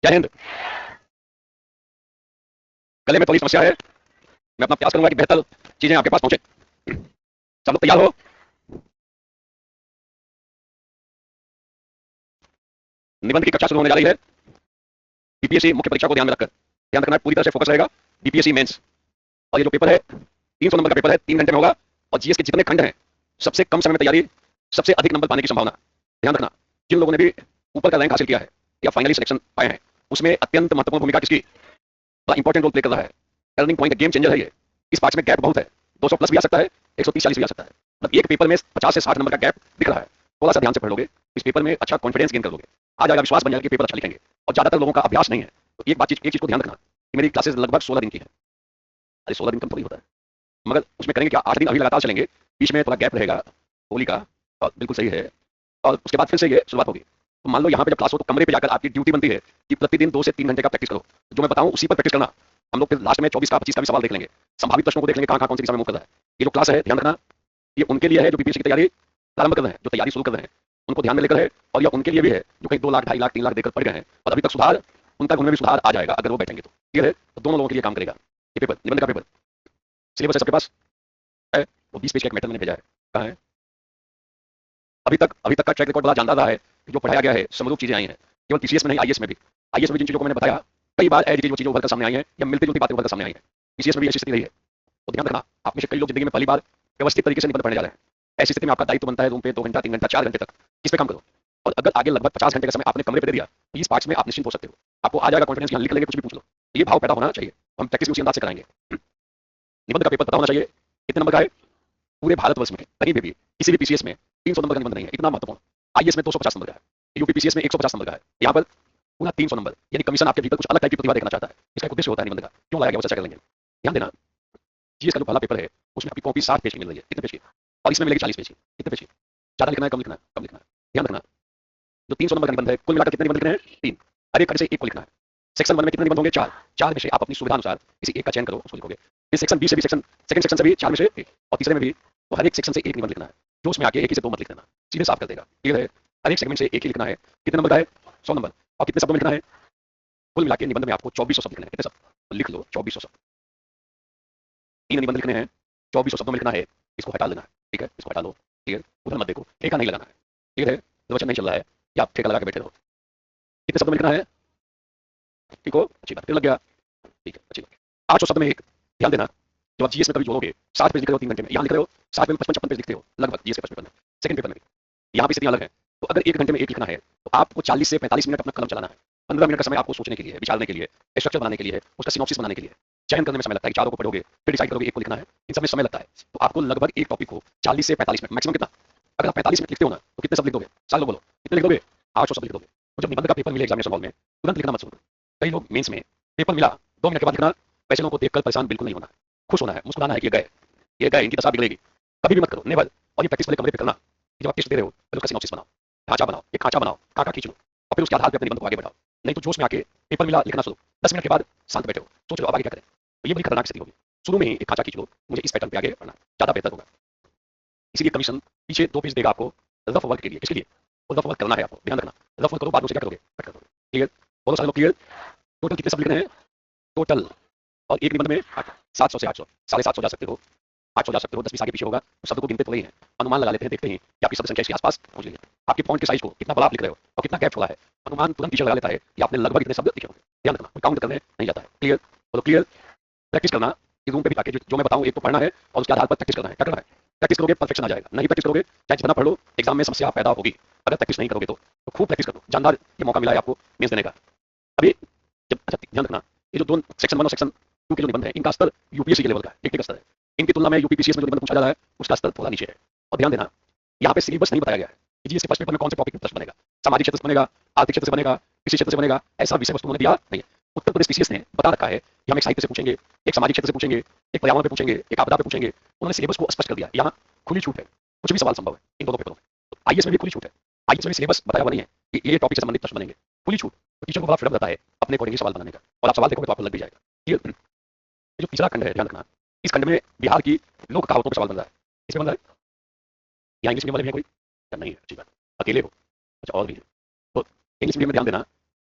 जय हिंद। गले में थोड़ी समस्या है। मैं अपना प्रयास करूंगा कि बेहतर चीजें आपके पास पहुंचे। सब लोग तैयार हो? निबंध की कक्षा शुरू होने जा रही है। बीपीएससी मुख्य परीक्षा को ध्यान में रखकर ध्यान रखना है, पूरी तरह से फोकस रहेगा। बीपीएससी मेंस और ये जो पेपर है 300 नंबर का पेपर है, 3 घंटे में होगा। और जीएस के जितने खंड हैं सबसे कम समय में तैयारी, सबसे अधिक नंबर पाने की संभावना। ध्यान रखना, जिन लोगों ने भी ऊपर का रैंक हासिल किया है या फाइनली सिलेक्शन पाए हैं उसमें अत्यंत महत्वपूर्ण भूमिका किसकी, बड़ा इंपॉर्टेंट रोल प्ले कर रहा है। टर्निंग पॉइंट, गेम चेंजर है ये। इस पार्ट में गैप बहुत है, 200 प्लस भी आ सकता है, 130-40 भी आ सकता है। मतलब एक पेपर में 50 से 60 नंबर का गैप दिख रहा है। थोड़ा सा ध्यान से पढ़ लोगे इस पेपर में अच्छा कॉन्फिडेंस गेन कर लोगे, आ जाएगा, विश्वास बन जाएगा कि पेपर अच्छा लिखेंगे। और ज्यादातर लोगों का अभ्यास नहीं है, तो एक चीज को ध्यान रखना कि मेरी क्लासेस लगभग 16 दिन की है। अरे 16 दिन कम थोड़ी होता है, मगर उसमें करेंगे क्या, 8 दिन अभी लगातार चलेंगे, बीच में थोड़ा गैप रहेगा होली का, और बिल्कुल सही है। और उसके बाद फिर से ये शुरुआत होगी। तो मान लो यहाँ पे जब क्लास हो तो कमरे पे जाकर आपकी ड्यूटी बनती है कि प्रतिदिन 2 से 3 घंटे का प्रैक्टिस करो। जो मैं बताऊं उसी पर प्रैक्टिस करना। हम लोग फिर लास्ट में 24 का 25 का भी सवाल देख लेंगे, संभावित प्रश्नों को देख लेंगे, कहाँ कहाँ कौन सी दिशा में मूव कर रहा है। ये जो क्लास है ध्यान रखना, ये उनके लिए है जो बीपीएससी की तैयारी प्रारंभ कर रहे हैं, जो तैयारी शुरू कर रहे हैं, उनको ध्यान में लेकर है। और यह उनके लिए भी है जो कहीं 2 लाख 2.5 लाख 3 लाख देकर पढ़ गए हैं और अभी तक सुधार, उनका उनमें भी सुधार आ जाएगा अगर वो बैठेंगे तो। क्लियर है? तो दोनों लोगों के लिए काम करेगा ये पेपर, निबंध का पेपर। सिलेबस है सबके पास है, वो 20 पेज का एक मैटर मैंने भेजा है। कहाँ है? अभी तक का ट्रैक रिकॉर्ड बड़ा जानदार रहा है कि जो पढ़ाया गया है समरूप चीजें आई हैं, केवल पीसीएस में नहीं, आईएएस में भी। आईएएस में जिन चीजों को मैंने बताया कई बार ऐसी चीजें उभर कर सामने आई हैं या मिलती जुलती बातें उभर कर सामने आई हैं, पीसीएस में भी ऐसी स्थिति रही है। तो ध्यान रखना, आप में से कई लोग जिंदगी में पहली बार व्यवस्थित तरीके से निबंध पढ़ने जा रहे हैं। ऐसी स्थिति में आपका दायित्व बनता है रूम पे 2 घंटा 3 घंटा 4 घंटे तक इस पे काम करो। और अगर आगे लगभग 50 घंटे का समय आपने कमरे पे दे दिया तो इस पार्ट्स में आप निश्चिंत हो सकते हो। आपको आ जाएगा कॉन्फिडेंस, यहाँ लिख लेंगे, कुछ भी पूछ लो। ये भाव पैदा होना चाहिए, हम प्रैक्टिस उसी अंदाज से कराएंगे। निबंध का पेपर पता होना चाहिए कितने नंबर का है। पूरे भारतवर्ष में कहीं भी किसी भी पीसीएस में 300 नंबर का निबंध नहीं है, इतना महत्वपूर्ण। आईएएस में 250 नंबर का है, यूपी पीसीएस में 150 नंबर का है, यहाँ पर पूरा 300 नंबर। यानी कमीशन आपके भीतर कुछ अलग टाइप की प्रतिभा देखना चाहता है। इसका एक उद्देश्य होता है निबंध का, क्यों लाया गया वो चर्चा कर लेंगे। ध्यान देना, जीएस का जो पहला पेपर है उसमें आपकी कॉपी 60 पेज की मिल रही है, कितने पेज की, और इसमें मिलेगी 40 पेज की। कितने पेज की? ज्यादा लिखना है कम लिखना है? कम लिखना है। ध्यान रखना, जो 300 नंबर का निबंध है कुल मिलाकर कितने निबंध लिखने हैं? 3। हर एक खंड से एक को लिखना है। सेक्शन 1 में कितने निबंध होंगे? 4। 4 में से आप अपनी सुविधा अनुसार किसी एक का चयन करो, उसको लिखोगे। फिर सेक्शन बी से भी, सेकंड सेक्शन से भी 4 में से एक, और तीसरे में भी। तो हर एक सेक्शन से एक निबंध लिखना है, जो उसमें आके एक ही से 2 मत लिख देना, सीधे साफ कर देगा। क्लियर है? हर एक सेगमेंट से एक ही लिखना है। कितने नंबर का है? 100 नंबर। और कितने शब्दों में लिखना है? कुल मिला के निबंध में आपको 2400 शब्द लिखने हैं। कितने शब्द? तो लिख लो 2400 शब्द। 3 निबंध लिखने हैं, 2400 शब्दों में लिखना है। इसको हटा लेना है, ठीक है, इसको हटा लो। ठीक है, उधर मत देखो, ठेका नहीं लगाना है। ठीक है, प्रवचन नहीं चल रहा है या आप ठेका लगा के बैठे रहो। कितने शब्दों में लिखना है? ठीक हो, अच्छी बात, फिर लग गया। ठीक है, अच्छी बात। 800 शब्द में एक। ध्यान देना, जब आप जीएस में कभी जोड़ोगे 60 पेज लिख रहे हो 3 घंटे में, यहाँ लिख रहे हो 60 में 55-56 पेज लिखते हो लगभग जीएस के फर्स्ट पेपर में, सेकंड पेपर में भी। यहाँ भी स्थितियां अलग है। तो अगर 1 घंटे में एक लिखना है तो आपको 40 से 45 मिनट अपना कलम चलाना है। 15 मिनट का समय आपको सोचने के लिए, विचारने के लिए, स्ट्रक्चर बनाने के लिए, उसका सिनॉप्सिस बनाने के लिए, चयन करने में समय लगता है कि चारों को पढ़ोगे फिर डिसाइड करोगे एक को लिखना है, इन सब में समय लगता है। तो आपको लगभग एक टॉपिक को 40 से 45 मिनट, मैक्सिमम कितना, अगर आप 45 मिनट लिखते हो ना तो कितने शब्द लिख दोगे? साल लोग बोलो, कितने लिख दोगे? 800 शब्द लिख दोगे। तो जब निबंध का पेपर मिले एग्जामिनेशन हॉल में, तुरंत लिखना मत शुरू करो। कई लोग मेंस में पेपर मिला 2 मिनट के बाद लिखना, वैसे लोगों को देखकर परेशान बिल्कुल नहीं होना है, खुश होना है, मुस्कुराना है कि ये गए, इनकी दशा बिगड़ेगी। कभी भी मत करो, नेवर। और ये प्रैक्टिस वाले कमरे पे करना, जब आप टेस्ट दे रहे हो पहले उसका सिनॉप्सिस बनाओ, ढांचा बनाओ, एक खांचा बनाओ, खाका खींच लो, और फिर उसके आधार पर अपने निबंध को आगे बढ़ाओ। नहीं तो जोश में आके पेपर मिला लिखना शुरू, 10 मिनट के बाद शांत बैठे हो, सोच लो अब आगे क्या करें। तो ये बड़ी खतरनाक स्थिति होगी। शुरू में ही एक खांचा खींच लो, मुझे इस पैटर्न पे आगे बढ़ना ज्यादा बेहतर होगा। इसीलिए कमीशन पीछे 2 पेज देगा आपको रफ वर्क के लिए। किसके लिए? वो रफ वर्क करना है आपको, ध्यान रखना। रफ वर्क करो, बाद में उसे क्या करोगे? कट कर दोगे। क्लियर? बोलो सारे लोग क्लियर? टोटल कितने शब्द लिखने हैं? टोटल, और एक निबंध में 700 से 800, 750 जा सकते हो, 800 जा सकते हो, 10-20 आगे पीछे होगा। तो शब्द को गिनते थोड़े ही हैं, अनुमान लगा लेते हैं, देखते हैं कि आपकी शब्द संख्या इसके आसपास पहुंच गई है। आपके फॉन्ट के साइज को कितना बड़ा आप लिख रहे हो और कितना गैप छोड़ा है, अनुमान तुरंत टीचर लगा लेता है कि आपने लगभग इतने शब्द लिखे होंगे। ध्यान रखना, कोई काउंट करने नहीं जाता है। क्लियर? बोलो क्लियर? प्रैक्टिस करना कि रूम पे भी आके जो मैं बताऊं एक को पढ़ना है और उसके आधार पर प्रैक्टिस करना है। क्या करना है? प्रैक्टिस करोगे परफेक्शन आ जाएगा, नहीं प्रैक्टिस करोगे चाहे जितना पढ़ लो एग्जाम में समस्या पैदा होगी। अगर प्रैक्टिस नहीं करोगे तो खूब प्रैक्टिस करो, जानदार ये मौका मिला है आपको मेंस देने का। अभी जब, अच्छा ध्यान रखना, ये जो 2 सेक्शन 1 और सेक्शन 2 के जो निबंध है इनका स्तर यूपीएससी के लेवल का एक स्तर है। इनकी तुलना में यूपीपीसीएस में जो निबंध पूछा जा रहा है उसका स्तर थोड़ा नीचे है। और ध्यान देना, यहाँ पे सिलेबस नहीं बताया गया है कि जीएस के फर्स्ट पेपर में कौन से टॉपिक पर प्रश्न बनेगा, सामाजिक क्षेत्र से बनेगा, आर्थिक क्षेत्र से बनेगा, कृषि क्षेत्र से बनेगा, ऐसा विषय वस्तु उन्होंने दिया नहीं है। उत्तर प्रदेश पीसीएस ने बता रखा है कि हम एक साहित्य से पूछेंगे, एक सामाजिक क्षेत्र से पूछेंगे, एक पर्यावरण पे पूछेंगे, एक आपदा पे पूछेंगे। उन्होंने सिलेबस को स्पष्ट कर दिया, यहाँ खुली छूट है, कुछ भी सवाल संभव है इन दोनों पेपरों में। तो आईएएस में भी खुली छूट है, आईएएस में भी सिलेबस बताया हुआ नहीं है कि ये टॉपिक से संबंधित प्रश्न बनेंगे, खुली छूट। तो टीचर को बड़ा फ्रीडम रहता है अपने अकॉर्डिंग सवाल बनाने का, और आप सवाल देखोगे तो आपको लग भी जाएगा। ये जो तीसरा खंड है ध्यान रखना, इस खंड में बिहार की लोक कहावतों पर सवाल बन रहा है। इसमें बन रहा है या इंग्लिश मीडियम वाले भी है कोई? या नहीं है? अच्छी बात, अकेले हो। अच्छा और भी है तो इंग्लिश मीडियम में ध्यान देना।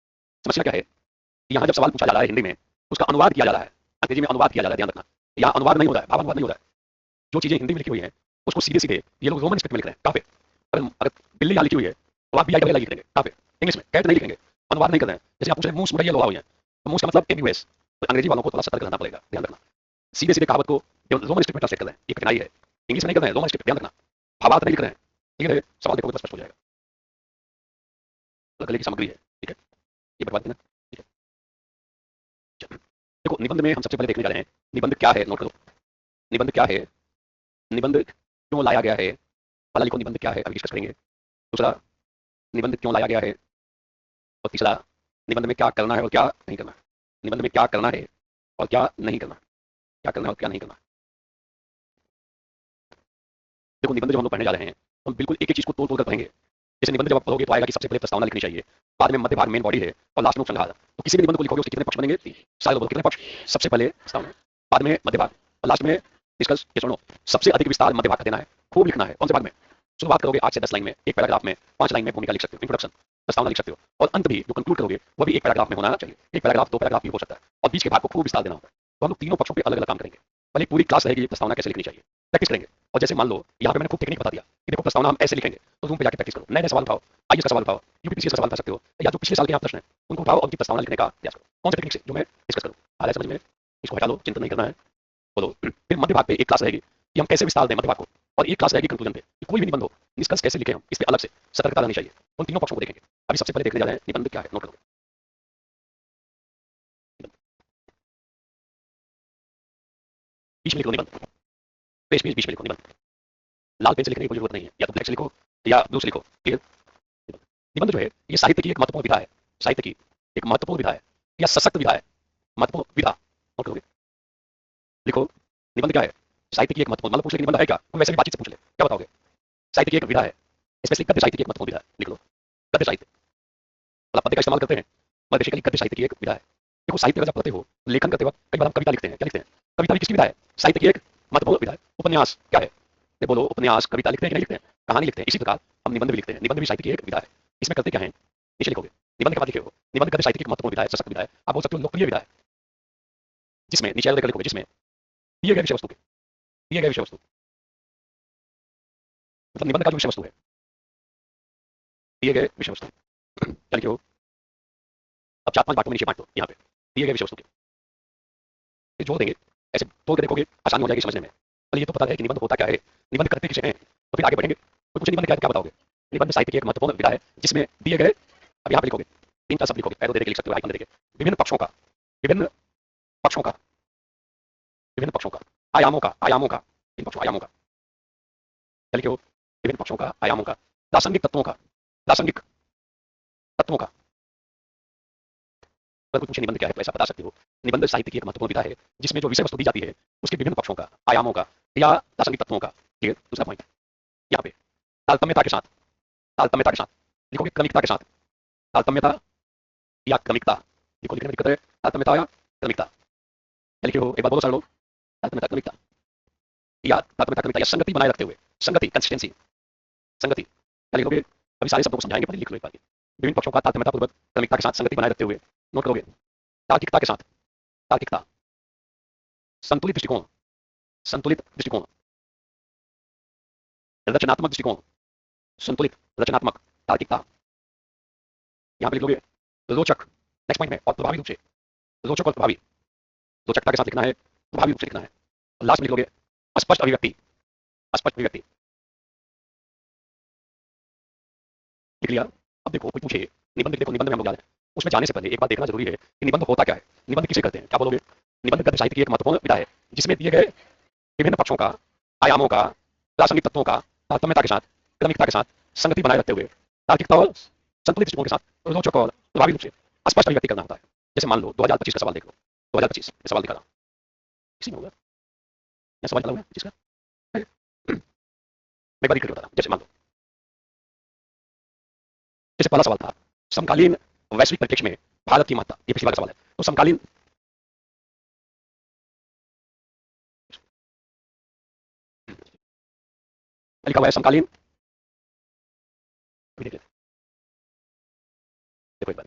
समस्या क्या है यहाँ जब सवाल पूछा जा रहा है हिंदी में, उसका अनुवाद किया जा रहा है, अंग्रेजी में अनुवाद किया जा रहा है, ध्यान रखना। यहाँ अनुवाद नहीं हो रहा है, भावानुवाद नहीं हो रहा है। जो चीजें हिंदी में लिखी हुई है उसको सीधे सीधे ये लोग रोमन स्क्रिप्ट में लिख रहे हैं। कहाँ पे? अगर अगर बिल्ली यहाँ लिखी हुई है तो आप BI लिख देंगे। कहाँ पे? इंग्लिश में। कैट नहीं लिखेंगे। अनुवाद नहीं कर रहे हैं। जैसे आप पूछ रहे हैं मूस मुरैया लोहा हुई है, तो मूस का मतलब एम्बुएस। तो अंग्रेजी वालों को थोड़ा सतर्क रहना पड़ेगा, ध्यान रखना। सीधे सीधे कहावत को रोमन स्क्रिप्ट में ट्रांसलेट कर रहे हैं, ये कठिनाई है। इंग्लिश में नहीं कर रहे हैं, रोमन स्क्रिप्ट, ध्यान रखना। भावार्थ नहीं लिख रहे हैं। ठीक है, सवाल देखोगे तो स्पष्ट हो जाएगा। गले की सामग्री है, ठीक है, ये बर्बाद देना। ठीक है, चलो। देखो, निबंध में हम सबसे पहले देखने जा रहे हैं निबंध क्या है। नोट करो, निबंध क्या है, निबंध क्यों लाया गया है। पहला लिखो निबंध क्या है, अभी डिस्कस करेंगे। दूसरा, निबंध क्यों लाया गया है। और तीसरा, निबंध में क्या करना है और क्या नहीं करना। निबंध में क्या करना है और क्या नहीं करना, क्या करना है और क्या नहीं करना। देखो, निबंध जब हम लोग पढ़ने जा रहे हैं तो हम बिल्कुल एक एक चीज को तोड़ तोड़ कर पढ़ेंगे। जैसे निबंध जब आप पढ़ोगे तो आएगा कि सबसे पहले प्रस्तावना लिखनी चाहिए, बाद में मध्य भाग मेन बॉडी है, और लास्ट में उपसंहार। तो किसी भी निबंध को लिखोगे उसके कितने पक्ष बनेंगे? सारे लोगों कितने पक्ष? सबसे पहले प्रस्तावना, बाद में मध्य भाग, और लास्ट में डिस्कस के चरणों। सबसे अधिक विस्तार मध्य भाग का देना है, खूब लिखना है। कौन से भाग में? शुरुआत करोगे 8 से 10 लाइन में, एक पैराग्राफ में, 5 लाइन में भूमिका लिख सकते हो, इंट्रोडक्शन, प्रस्तावना लिख सकते हो, और अंत भी जो कंक्लूड करोगे वो भी एक पैराग्राफ में होना चाहिए। एक पैराग्राफ, 2 पैराग्राफ भी हो सकता है, और बीच के भाग को खूब विस्तार देना होता है। तो हम लोग तीनों पक्षों पे अलग अलग काम करेंगे। पहले पूरी क्लास रहेगी प्रस्तावना कैसे लिखनी चाहिए, प्रैक्टिस करेंगे। और जैसे मान लो यहाँ पे मैंने खूब टेक्निक बता दिया कि देखो प्रस्तावना हम ऐसे लिखेंगे, तो रूम पे जाके प्रैक्टिस करो, नए नए सवाल उठाओ, IAS का सवाल उठाओ, UPPCS का सवाल उठा सकते हो, या जो पिछले साल के यहाँ प्रश्न है उनको उठाओ और उनकी प्रस्तावना लिखने का प्रयास करो। कौन से टेक्निक से, जो मैं डिस्कस करूँ, आ रहा है समझ में? इसको हटा लो, चिंतन नहीं करना है, बोलो। फिर मध्य भाग पे एक क्लास रहेगी कि हम कैसे विस्तार दें मध्य भाग को, और एक क्लास रहेगी कंक्लूजन पे कि कोई भी निबंध हो, निष्कर्ष कैसे लिखें हम, इस पे अलग से सतर्कता रहनी चाहिए। उन तीनों पक्षों को देखेंगे। अभी सबसे पहले देखने जा रहे हैं निबंध क्या है। नोट करो, बीच में लिखो निबंध, पेज पेज बीच में लिखो निबंध। लाल पेन से लिखने की कोई जरूरत नहीं है, या तो ब्लैक से लिखो या ब्लू से लिखो, ठीक है। निबंध जो है ये साहित्य की एक महत्वपूर्ण विधा है, साहित्य की एक महत्वपूर्ण विधा है, या सशक्त विधा है, महत्वपूर्ण विधा। नोट करोगे, लिखो निबंध क्या है। साहित्य की एक महत्वपूर्ण, मतलब पूछ ले कि निबंध है क्या, कोई वैसे भी बातचीत से पूछ ले, क्या बताओगे? साहित्य की एक विधा है, स्पेशली गद्य साहित्य की एक महत्वपूर्ण विधा है, लिख लो। गद्य साहित्य, मतलब पद्य का इस्तेमाल करते हैं, मगर बेसिकली गद्य साहित्य की एक विधा है। देखो, साहित्य का जब पढ़ते हो, लेखन करते वक्त कई बार हम कविता लिखते हैं, क्या लिखते हैं? कविता भी किसकी विधा है? साहित्य की एक महत्वपूर्ण विधा है। उपन्यास क्या है? ये बोलो, उपन्यास कविता लिखते हैं कि नहीं लिखते हैं? कहानी लिखते हैं। इसी प्रकार हम निबंध भी लिखते हैं, निबंध भी साहित्य की एक विधा है। इसमें करते क्या है, नीचे लिखोगे, निबंध के बाद लिखे हो, निबंध गद्य साहित्य की एक महत्वपूर्ण विधा है, सशक्त विधा है, आप बोल सकते हो लोकप्रिय विधा है, जिसमें नीचे आगे लिखोगे, जिसमें दिए गए विषय वस्तु के, दिए गए विषय वस्तु, मतलब निबंध का जो विषय वस्तु है, दिए गए विषय वस्तु, क्या लिखे हो? अब 4-5 बातों में नीचे बांट दो, यहाँ पे दिए गए विषय वस्तु के फिर जोड़ देंगे। ऐसे तोड़ के देखोगे, आसानी हो जाएगी समझने में। पहले ये तो पता है कि निबंध होता क्या है, निबंध करते किसे हैं, तो फिर आगे बढ़ेंगे। तो कुछ निबंध क्या है, क्या बताओगे? निबंध साहित्य की एक महत्वपूर्ण विधा है, जिसमें दिए गए, अब यहाँ पे लिखोगे, 3 शब्द लिखोगे, एरो दे के लिख सकते हो, आइकन दे के, विभिन्न पक्षों का, विभिन्न पक्षों का, विभिन्न पक्षों का, आयामों का, आयामों का, इन पक्षों आयामों का, क्या लिखे हो? विभिन्न पक्षों का, आयामों का, प्रासंगिक तत्वों का, प्रासंगिक तत्वों का। अगर कोई पूछे निबंध क्या है तो ऐसा बता सकते हो, निबंध साहित्य की एक महत्वपूर्ण विधा है, जिसमें जो विषय वस्तु दी जाती है उसके विभिन्न पक्षों का, आयामों का, या प्रासंगिक तत्वों का। ठीक है, दूसरा पॉइंट यहाँ पे, तारतम्यता के साथ, तारतम्यता के साथ लिखोगे, क्रमिकता के साथ, तारतम्यता या क्रमिकता, लिखो, लिखने में दिक्कत है, तारतम्यता या क्रमिकता, क्या लिखे हो? एक बार बोलो सर लोग, तारतम्यता क्रमिकता, या तारतम्यता क्रमिकता, या संगति बनाए रखते हुए, संगति, कंसिस्टेंसी, संगति, क्या लिखोगे? अभी सारे शब्दों को समझाएंगे, पहले लिख लो एक बार। विभिन्न पक्षों का तारतम्यता पूर्वक, क्रमिकता के साथ संगति बनाए रखते हुए, नोट करोगे। तार्किकता के साथ, तार्किकता, संतुलित दृष्टिकोण, संतुलित दृष्टिकोण, रचनात्मक दृष्टिकोण, संतुलित, रचनात्मक, तार्किकता। यहाँ पे लिख लोगे रोचक, नेक्स्ट पॉइंट में, और प्रभावी रूप से, रोचक और प्रभावी, रोचकता के साथ लिखना है, प्रभावी रूप से लिखना है। और लास्ट में लिख लोगे स्पष्ट अभिव्यक्ति, स्पष्ट अभिव्यक्ति, लिख लिया। अब देखो, कोई पूछे निबंध, देखो निबंध में हम लोग जा रहे हैं, उसमें जाने से पहले एक बात देखना जरूरी है कि निबंध होता क्या है, निबंध किसे कहते हैं, क्या बोलोगे? निबंध गद्य साहित्य की एक महत्वपूर्ण विधा है, जिसमें दिए गए विभिन्न पक्षों का, आयामों का, प्रासंगिक तत्वों का, तारतम्यता के साथ, क्रमिकता के साथ, संगति बनाए रखते हुए, तार्किकता और संतुलित दृष्टिकोण के साथ, रोचक और प्रभावी रूप से स्पष्ट अभिव्यक्ति करना होता है। जैसे मान लो 2025 का सवाल देख लो, 2025 सवाल दिखा रहा, इसी में होगा, मैं सवाल चला हुआ है जिसका, मैं एक बार रिपीट बता रहा हूँ। जैसे मान लो, जैसे पहला सवाल था, समकालीन वैश्विक परिप्रेक्ष्य में भारत की महत्ता, ये पिछली बार का सवाल है। तो समकालीन, लिखा हुआ है समकालीन, देखो एक बार,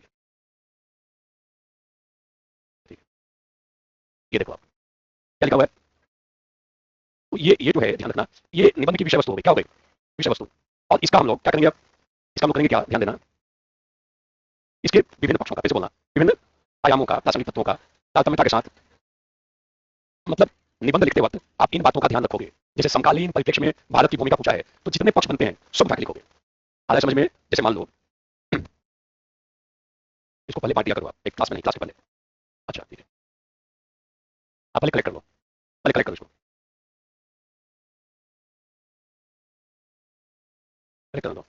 ये देखो आप क्या लिखा हुआ है। तो ये जो है ध्यान रखना, ये निबंध की विषय वस्तु हो गई, क्या हो गई, विषय वस्तु। और इसका हम लोग क्या करेंगे अब, इसका हम लोग करेंगे क्या, ध्यान देना, इसके विभिन्न पक्षों का, कैसे बोलना, विभिन्न आयामों का, प्रासंगिक तत्वों का तारतम्यता के साथ, मतलब निबंध लिखते वक्त आप इन बातों का ध्यान रखोगे। जैसे समकालीन परिप्रेक्ष्य में भारत की भूमिका पूछा है, तो जितने पक्ष बनते हैं सब उठा के लिखोगे। हालांकि समझ में, जैसे मान लो इसको पहले बांट दिया करो आप, एक क्लास में नहीं, क्लास के पहले। अच्छा ठीक है, आप पहले कलेक्ट कर लो, पहले कलेक्ट करो इसको, कलेक्ट कर लो।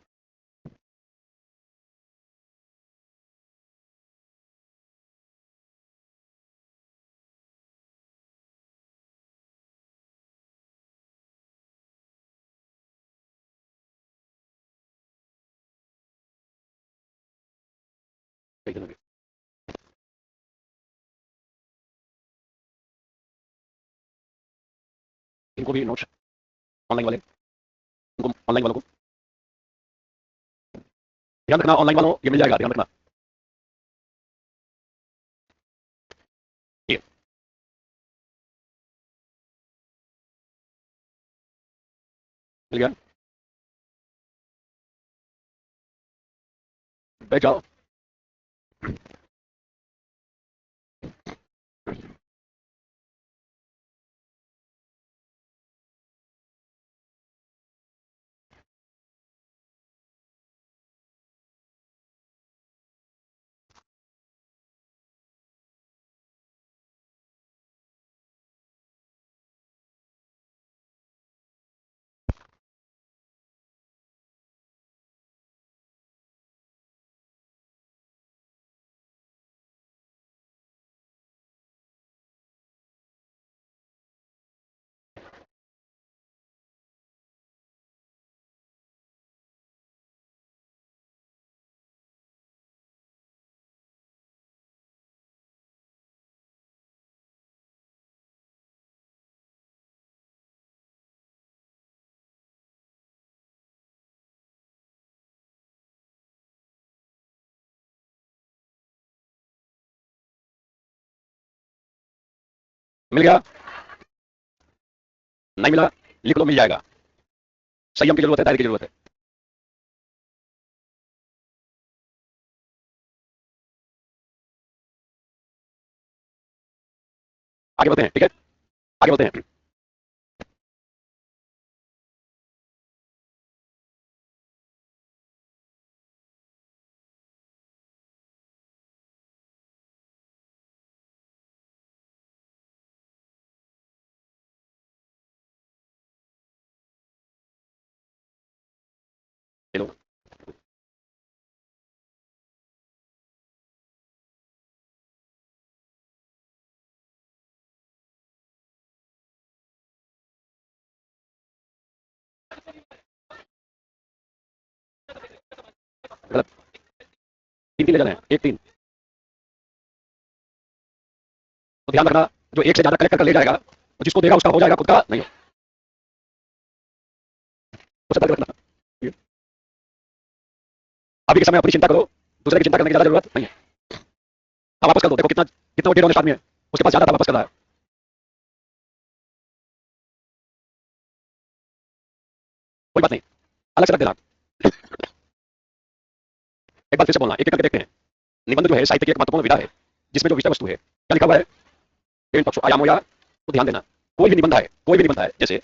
एक दिन में इनको भी नोट्स, ऑनलाइन वाले, इनको ऑनलाइन वालों को ध्यान रखना, ऑनलाइन वालों ये मिल जाएगा, ध्यान रखना। ये मिल गया, बैठ जाओ। मिल गया, नहीं मिला, लिख लो, मिल जाएगा। संयम की जरूरत है, धैर्य की जरूरत है। आगे बढ़ते हैं, ठीक है, आगे बढ़ते हैं। चलो, गलत, तीन तीन ले जाने हैं, एक तीन। तो ध्यान रखना, जो एक से ज्यादा कलेक्ट कर ले जाएगा, तो जिसको देगा उसका हो जाएगा, खुद का नहीं हो। तो सतर्क रखना। अभी के समय अपनी चिंता करो, दूसरे की चिंता करने की ज्यादा जरूरत नहीं है। अब वापस कर दो, देखो कितना कितना वो 1.5 आदमी है, उसके पास ज्यादा था, वापस कर रहा है। कोई बात नहीं, अलग से रख देना। एक बार फिर से बोलना, एक एक करके देखते हैं। निबंध जो है साहित्य की एक महत्वपूर्ण विधा है, जिसमें जो विषय वस्तु है, क्या लिखा हुआ है, विभिन्न पक्षों आयामों या, तो ध्यान देना, कोई भी निबंध है, कोई भी निबंध है, जैसे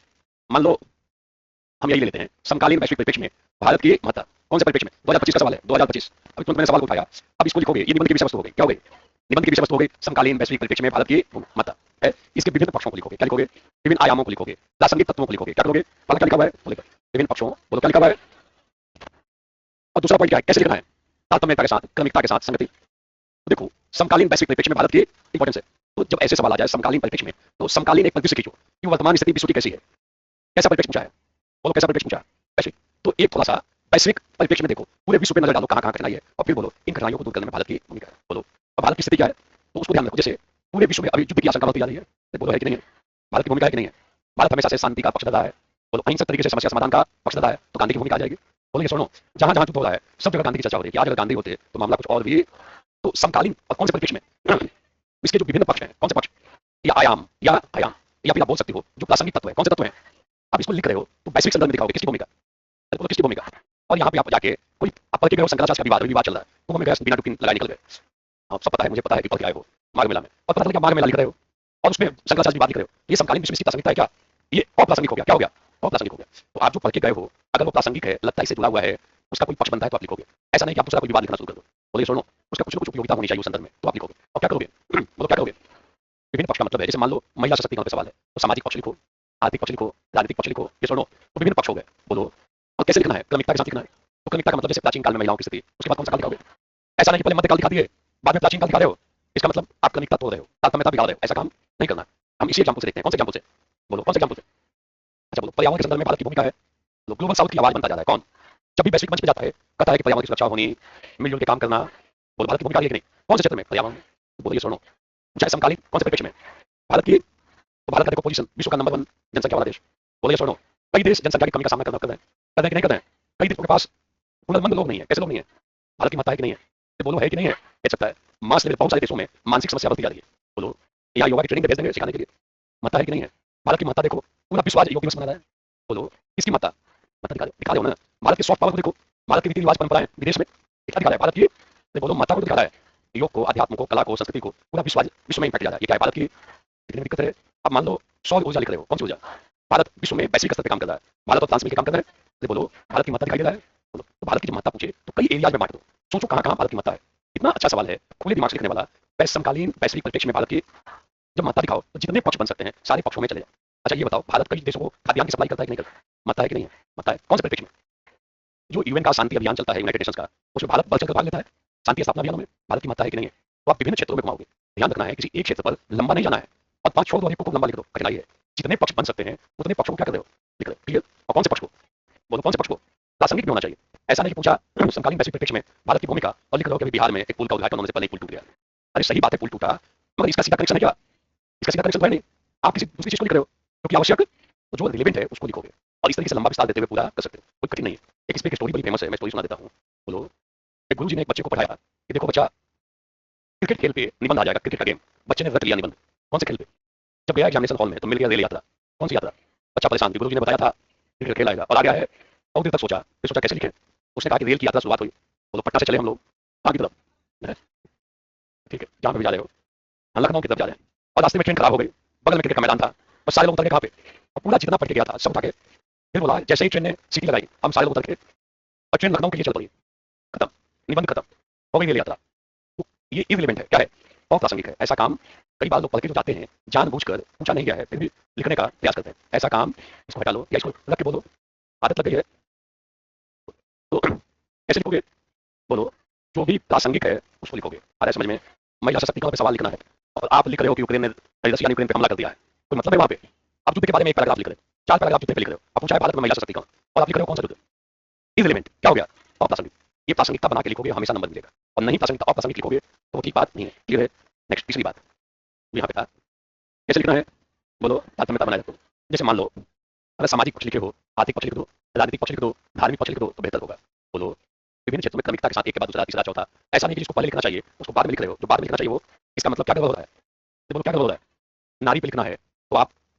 मान लो हम यही ले लेते हैं, समकालीन वैश्विक परिप्रेक्ष्य में भारत की महत्ता, कौन से परिप्रेक्ष्य में, 2025 का सवाल है, 2025। अभी तुरंत मैंने सवाल उठाया, अब इसको लिखोगे, ये निबंध की विषय वस्तु हो गई, क्या हो गई, निबंध की विषय वस्तु हो गई, समकालीन वैश्विक परिप्रेक्ष्य में भारत की महत्ता है। इसके विभिन्न पक्षों को लिखोगे, क्या लिखोगे, विभिन्न आयामों को लिखोगे, प्रासंगिक तत्वों को लिखोगे, क्या करोगे, पहला क्या लिखा हुआ है, बोले विभिन्न पक्षों, बोलो क्या लिखा हुआ है। और दूसरा पॉइंट क्या है, कैसे लिखना है, तारतम्यता के साथ, क्रमिकता के साथ, संगति। तो देखो, समकालीन वैश्विक परिप्रेक्ष्य में भारत की इंपॉर्टेंस है। तो जब ऐसे सवाल आ जाए समकालीन परिप्रेक्ष्य में, तो समकालीन एक परिदृश्य खींचो कि वर्तमान स्थिति विश्व की कैसी है, कैसा परिप्रेक्ष्य पूछा है, बोलो कैसा परिप्रेक्ष्य पूछा है, वैश्विक। तो एक थोड़ा सा वैश्विक परिप्रेक्ष्य में देखो, पूरे विश्व पे नजर डालो, कहाँ कहाँ कठिनाई है, और फिर बोलो इन कठिनाइयों को दूर करने में भारत की भूमिका है। बोलो अब भारत की स्थिति क्या है, तो उसको ध्यान रखो। जैसे पूरे विश्व में अभी युद्ध की आशंका बढ़ती जा रही है, तो बोलो है कि नहीं है, भारत की भूमिका है कि नहीं है, भारत हमेशा से शांति का पक्षधर है, बोलो अहिंसक तरीके से समस्या समाधान का पक्षधर है, तो गांधी की भूमिका आ जाएगी। बोलो ये सुनो, जहां जहां युद्ध हो रहा है सब जगह गांधी की चर्चा हो रही है कि आज अगर गांधी होते तो मामला कुछ और भी। तो समकालीन और कौन से परिप्रेक्ष्य में इसके जो विभिन्न पक्ष हैं, कौन से पक्ष, या आयाम या फिर आप बोल सकते हो जो प्रासंगिक तत्व है। कौन से तत्व है? आप इसको लिख रहे हो तो वैश्विक संदर्भ में दिखाओगे किसकी भूमिका, अरे बोलो किसकी भूमिका। और यहाँ पे आप जाके कोई आप पढ़ के गए हो शंकराचार्य का विवाद चल रहा है, तो हमें गए बिना डुबकी लगाए निकल गए। हाँ, सब पता है, मुझे पता है कि पढ़ के आए हो माघ मेला में, और पता चला कि आप माघ मेला लिख रहे हो और उसमें शंकराचार्य की बात लिख रहे हो। ये समकालीन विश्व की प्रासंगिकता है क्या? ये अप्रासंगिक हो गया। क्या हो गया? अप्रासंगिक हो गया। तो आप जो पढ़ के गए हो अगर वो प्रासंगिक है, लगता है इससे जुड़ा हुआ है, उसका कोई पक्ष बनता है तो आप लिखोगे। ऐसा नहीं कि आप दूसरा कोई विवाद लिखना शुरू कर दो, बोलिए सुनो उसका कुछ ना कुछ उपयोगिता होनी चाहिए उस संदर्भ में, तो आप लिखोगे। और क्या करोगे? बोलो क्या करोगे? विभिन्न पक्ष का मतलब है, जैसे मान लो महिला सशक्तिकरण का सवाल है तो सामाजिक पक्ष लिखो, आर्थिक पक्ष लिखो, राजनीतिक पक्ष लिखो। ये सुनो तो विभिन्न पक्ष हो गए। बोलो और कैसे लिखना है? क्रमिकता के साथ लिखना है। तो क्रमिकता का मतलब जैसे प्राचीन काल में महिलाओं की स्थिति, उसके बाद कौन सा काल लिखोगे? ऐसा नहीं कि पहले मध्यकाल दिखा दिए बाद में प्राचीन काल दिखा रहे हो, इसका मतलब आप क्रमिकता तोड़ रहे हो, तारतम्यता बिगाड़ रहे हो। ऐसा काम नहीं करना। हम इसी एग्जाम्पल से देखते हैं। कौन से एग्जाम्पल से? बोलो कौन से एग्जाम्पल से? अच्छा बोलो, पर्यावरण के संदर्भ में भारत की भूमिका है। बोलो ग्लोबल साउथ की आवाज बनता जा रहा है। कौन? जब भी वैश्विक मंच पे जाता है कहता है कि पर्यावरण की सुरक्षा होनी, मिलजुल के काम करना। बोलो भारत की भूमिका है कि नहीं? कौन से क्षेत्र में? पर्यावरण में। तो बोलो ये सुनो, चाहे समकालीन कौन से परिप्रेक्ष्य में भारत की, तो भारत का देखो पोजीशन, विश्व का नंबर 1 जनसंख्या वाला देश। बोलो ये सुनो, कई देश जनसंख्या की कमी का सामना कर रहे हैं, कर रहे हैं कि नहीं कर रहे हैं? कई देशों के पास हुनरमंद लोग नहीं है। कैसे लोग नहीं है? भारत की मात्रा है कि नहीं है? तो बोलो है कि नहीं है? कह सकता है। मास लेवल बहुत सारे देशों में मानसिक समस्या बढ़ती जा रही है। बोलो यहाँ योगा की ट्रेनिंग भेज देंगे सिखाने के लिए। मात्रा है कि नहीं है? भारत की मात्रा देखो, पूरा विश्व आज योग दिवस मना रहा है। बोलो किसकी मात्रा? मात्रा दिखा रहे हो ना। भारत के सॉफ्ट पावर को देखो, भारत की रीति रिवाज परंपराएं विदेश में दिखा रहा है भारत की। तो बोलो मात्रा को दिखा रहा है, योग को, अध्यात्म को, कला को, संस्कृति को, पूरा विश्व आज विश्व में इम्पैक्ट जा रहा है। ये क्या है? भारत की कितनी दिक्कत है। अब मान लो सौर ऊर्जा लिख रहे हो, कौन सी ऊर्जा? भारत विश्व में वैश्विक स्तर पर काम कर रहा है, भारत और फ्रांस मिलकर काम कर रहे हैं। तो बोलो भारत की मात्रा दिखाई दे रहा है। बोलो तो भारत की जब मात्रा पूछे तो कई एरियाज में बांट दो, सोचो कहाँ कहाँ भारत की मात्रा है। इतना अच्छा सवाल है, खुले दिमाग से लिखने वाला। वैश्विक समकालीन वैश्विक परिप्रेक्ष्य में भारत की जब मात्रा दिखाओ तो जितने पक्ष बन सकते हैं सारे पक्षों में चले जाओ। अच्छा ये बताओ, भारत कई देशों को खाद्यान्न की सप्लाई करता है कि नहीं करता? मात्रा है कि नहीं है? मात्रा है। कौन से परिप्रेक्ष्य में? जो यूएन का शांति अभियान चलता है, यूनाइटेड नेशंस का, उसमें भारत बढ़ चढ़कर भाग लेता है। शांति स्थापना अभियानों में भारत की मात्रा है कि नहीं है? तो आप विभिन्न क्षेत्रों में घुमाओगे। ध्यान रखना है किसी एक क्षेत्र पर लंबा नहीं जाना है, और 5 छोड़ दो, एक को खूब लंबा लिख दो। कठिनाई है, जितने पक्ष बन सकते हैं उतने पक्षों को क्या कर रहे हो? लिख रहे हो। क्लियर? और कौन से पक्ष को? बोलो कौन से पक्ष को? प्रासंगिक भी होना चाहिए। ऐसा नहीं कि पूछा समकालीन वैश्विक परिप्रेक्ष्य में भारत की भूमिका और लिख रहे हो कि अभी बिहार में एक पुल का उद्घाटन होने से पहले ही पुल टूट गया। अरे सही बात है, पुल टूटा, मगर इसका सीधा कनेक्शन है क्या? इसका सीधा कनेक्शन तो है नहीं। आप किसी दूसरी चीज को लिख रहे हो क्योंकि आवश्यक, तो जो रिलेवेंट है उसको लिखोगे और इस तरीके से लंबा विस्तार देते हुए पूरा कर सकते हो। कोई कठिन नहीं है। एक इस पे एक स्टोरी बड़ी फेमस है, मैं स्टोरी सुना देता हूँ। बोलो एक गुरु जी ने एक बच्चे को पढ़ाया कि देखो बच्चा, क्रिकेट खेल पे निबंध आ जाएगा, क्रिकेट का गेम। बच्चे ने रट लिया निबंध। कौन से खेल पे? जब गया एग्जामिनेशन हॉल में तो मिल गया रेल यात्रा। कौन सी यात्रा? बच्चा परेशान, गुरु जी ने बताया था क्रिकेट खेल आएगा और आ गया है। बहुत देर तक सोचा, फिर सोचा कैसे लिखे। उसने कहा कि रेल की यात्रा शुरुआत हुई, बोलो पटना से चले हम लोग कहाँ की तरफ? ठीक है, जहाँ पे भी जा रहे हो, हम लखनऊ की तरफ जा रहे हैं, और रास्ते में ट्रेन खराब हो गई। बगल में क्रिकेट का मैदान था, और सारे लोग उतर के कहाँ पे? और पूरा जितना पढ़ के गया था सब उठा के, फिर बोला जैसे ही ट्रेन ने सीटी लगाई हम सारे लोग उतर के, और ट्रेन लखनऊ के लिए चल पड़ी। खत्म, निबंध खत्म, हो गई रेल यात्रा। तो ये इररिलेवेंट है, क्या है? और प्रासंगिक है। ऐसा काम कई बार लोग पढ़ के जो जाते हैं जानबूझकर, पूछा नहीं गया है फिर भी लिखने का प्रयास करते हैं। ऐसा काम इसको हटा लो या इसको रख के बोलो आदत लग गई है तो कैसे लिखोगे? बोलो जो भी प्रासंगिक है उसको लिखोगे। आ रहा है समझ में? महिला सशक्तिकरण पे सवाल लिखना है और आप लिख रहे हो कि यूक्रेन ने, रशिया ने यूक्रेन पे हमला कर दिया है, कोई मतलब है वहां पे? आप युद्ध के बारे में एक पैराग्राफ लिख रहे हो, 4 पैराग्राफ युद्ध पे लिख रहे हो, आप पूछा है भारत में महिला सशक्तिकरण और आप लिख रहे हो कौन सा युद्ध? इररिलेवेंट। क्या हो गया? अप्रासंगिक। ये प्रासंगिकता बना के लिखोगे हमेशा नंबर मिलेगा, और नहीं प्रासंगिकता अप्रासंगिक लिखोगे तो वो ठीक बात नहीं है। क्लियर है? नेक्स्ट तीसरी बात यहाँ पे था, कैसे लिखना है? बोलो तारतम्यता बनाए रखो। जैसे मान लो अगर सामाजिक पक्ष लिखे हो, आर्थिक पक्ष लिख दो, राजनीतिक पक्ष लिख दो, धार्मिक पक्ष लिख दो तो बेहतर होगा। बोलो विभिन्न क्षेत्रों में क्रमिकता के साथ एक के बाद दूसरा, तीसरा, चौथा। ऐसा नहीं कि जिसको पहले लिखना चाहिए उसको बाद में लिख रहे हो, जो बाद में लिखना चाहिए वो, इसका मतलब क्या गड़बड़ हो रहा है? तो बोलो क्या गड़बड़ हो रहा है? नारी पे लिखना है तो आप